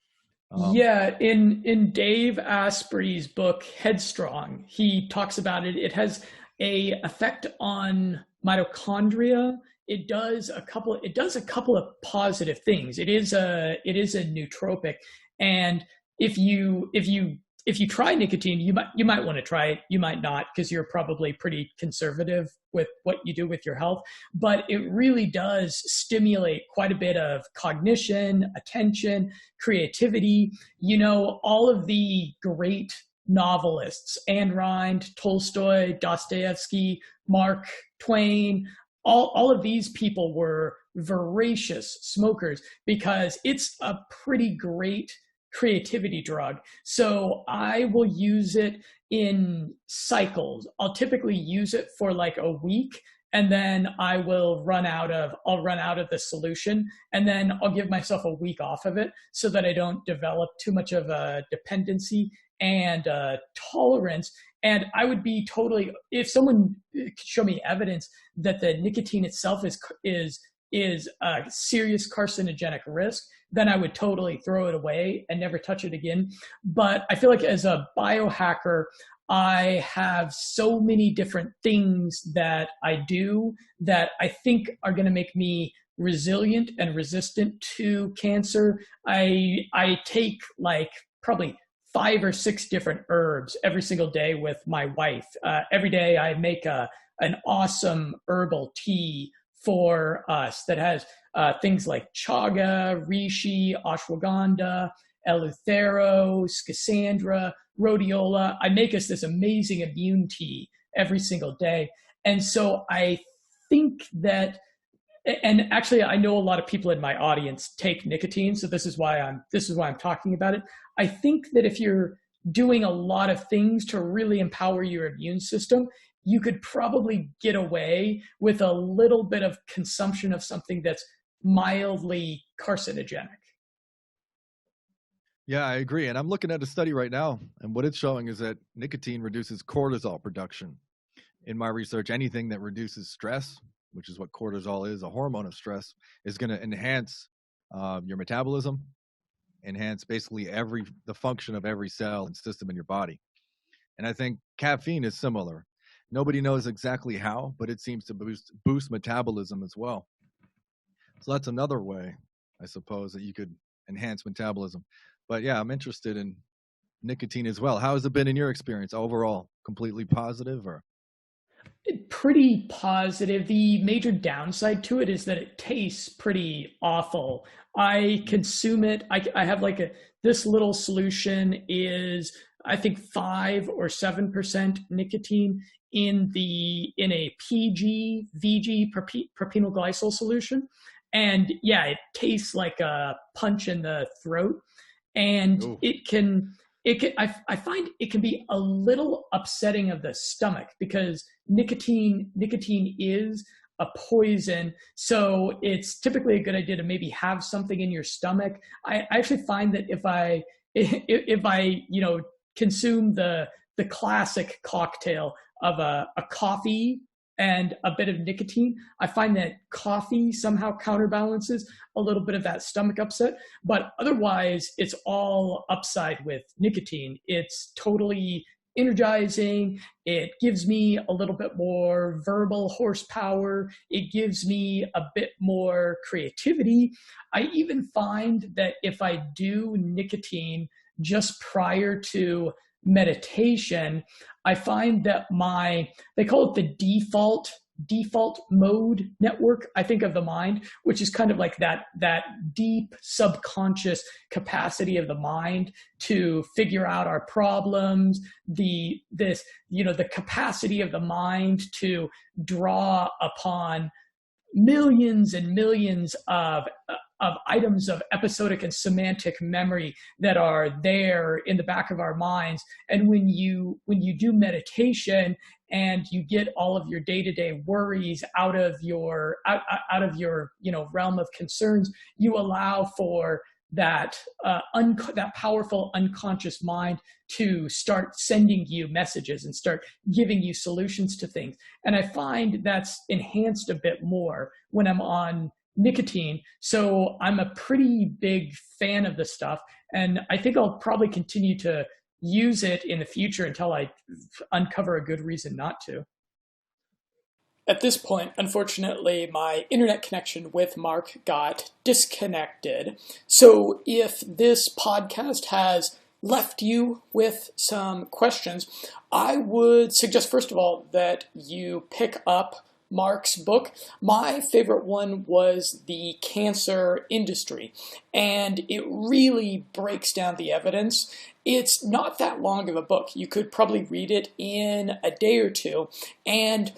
Yeah, in Dave Asprey's book Headstrong, he talks about it. It has a effect on mitochondria. It does a couple of positive things. It is a nootropic, and if you try nicotine, you might want to try it. You might not, because you're probably pretty conservative with what you do with your health. But it really does stimulate quite a bit of cognition, attention, creativity. You know, all of the great novelists, Ayn Rand, Tolstoy, Dostoevsky, Mark Twain, all of these people were voracious smokers because it's a pretty great creativity drug. So I will use it in cycles. I'll typically use it for like a week, and then I'll run out of the solution, and then I'll give myself a week off of it so that I don't develop too much of a dependency and tolerance. And I would be totally, if someone could show me evidence that the nicotine itself is a serious carcinogenic risk, then I would totally throw it away and never touch it again. But I feel like as a biohacker, I have so many different things that I do that I think are going to make me resilient and resistant to cancer. I take like probably 5 or 6 different herbs every single day with my wife. Every day I make an awesome herbal tea for us that has things like chaga, reishi, ashwagandha, eleuthero, schisandra, rhodiola. I make us this amazing immune tea every single day. And so I think that, and actually I know a lot of people in my audience take nicotine, so this is why I'm talking about it. I think that if you're doing a lot of things to really empower your immune system, you could probably get away with a little bit of consumption of something that's mildly carcinogenic. Yeah, I agree. And I'm looking at a study right now, and what it's showing is that nicotine reduces cortisol production. In my research, anything that reduces stress, which is what cortisol is, a hormone of stress, is going to enhance your metabolism, enhance basically the function of every cell and system in your body. And I think caffeine is similar. Nobody knows exactly how, but it seems to boost metabolism as well. So that's another way, I suppose, that you could enhance metabolism. But yeah, I'm interested in nicotine as well. How has it been in your experience overall? Completely positive or? Pretty positive. The major downside to it is that it tastes pretty awful. I consume it. I have like this little solution is, I think, 5 or 7% nicotine in a PG, VG, propionyl glycol solution. And yeah, it tastes like a punch in the throat. And Ooh. I find it can be a little upsetting of the stomach because nicotine is a poison. So it's typically a good idea to maybe have something in your stomach. I actually find that if I consume the classic cocktail of a coffee and a bit of nicotine, I find that coffee somehow counterbalances a little bit of that stomach upset. But otherwise, it's all upside with nicotine. It's totally energizing. It gives me a little bit more verbal horsepower. It gives me a bit more creativity. I even find that if I do nicotine just prior to meditation, I find that they call it the default default mode network, I think, of the mind, which is kind of like that deep subconscious capacity of the mind to figure out our problems, the capacity of the mind to draw upon millions and millions of items of episodic and semantic memory that are there in the back of our minds. And when you do meditation and you get all of your day-to-day worries out of your realm of concerns, you allow for that powerful unconscious mind to start sending you messages and start giving you solutions to things. And I find that's enhanced a bit more when I'm on nicotine. So I'm a pretty big fan of this stuff. And I think I'll probably continue to use it in the future until I uncover a good reason not to. At this point, unfortunately, my internet connection with Mark got disconnected. So if this podcast has left you with some questions, I would suggest, first of all, that you pick up Mark's book. My favorite one was The Cancer Industry, and it really breaks down the evidence. It's not that long of a book. You could probably read it in a day or two, and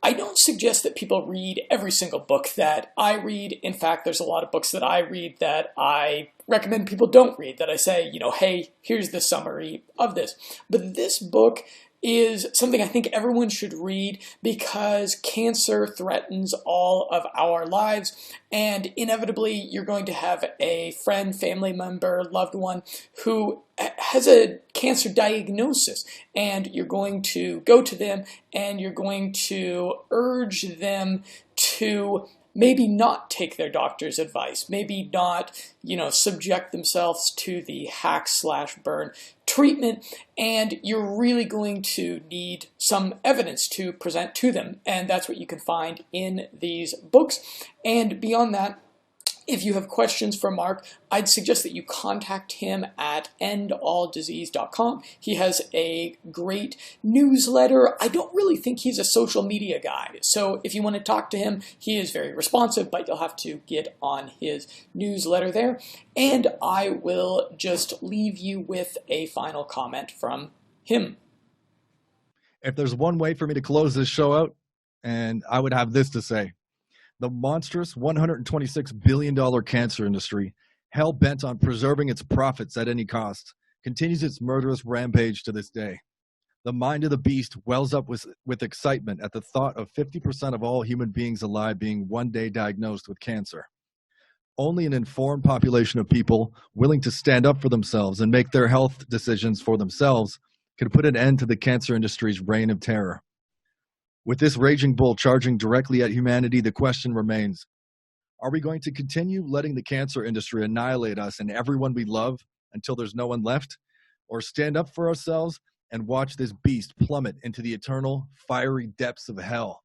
I don't suggest that people read every single book that I read. In fact, there's a lot of books that I read that I recommend people don't read, that I say, hey, here's the summary of this. But this book is something I think everyone should read because cancer threatens all of our lives, and inevitably you're going to have a friend, family member, loved one who has a cancer diagnosis, and you're going to go to them and you're going to urge them to maybe not take their doctor's advice, maybe not, subject themselves to the hack/burn treatment, and you're really going to need some evidence to present to them, and that's what you can find in these books. And beyond that, if you have questions for Mark, I'd suggest that you contact him at EndAllDisease.com. He has a great newsletter. I don't really think he's a social media guy, so if you want to talk to him, he is very responsive, but you'll have to get on his newsletter there. And I will just leave you with a final comment from him. If there's one way for me to close this show out, and I would have this to say: the monstrous $126 billion cancer industry, hell-bent on preserving its profits at any cost, continues its murderous rampage to this day. The mind of the beast wells up with excitement at the thought of 50% of all human beings alive being one day diagnosed with cancer. Only an informed population of people willing to stand up for themselves and make their health decisions for themselves can put an end to the cancer industry's reign of terror. With this raging bull charging directly at humanity, the question remains: are we going to continue letting the cancer industry annihilate us and everyone we love until there's no one left, or stand up for ourselves and watch this beast plummet into the eternal, fiery depths of hell?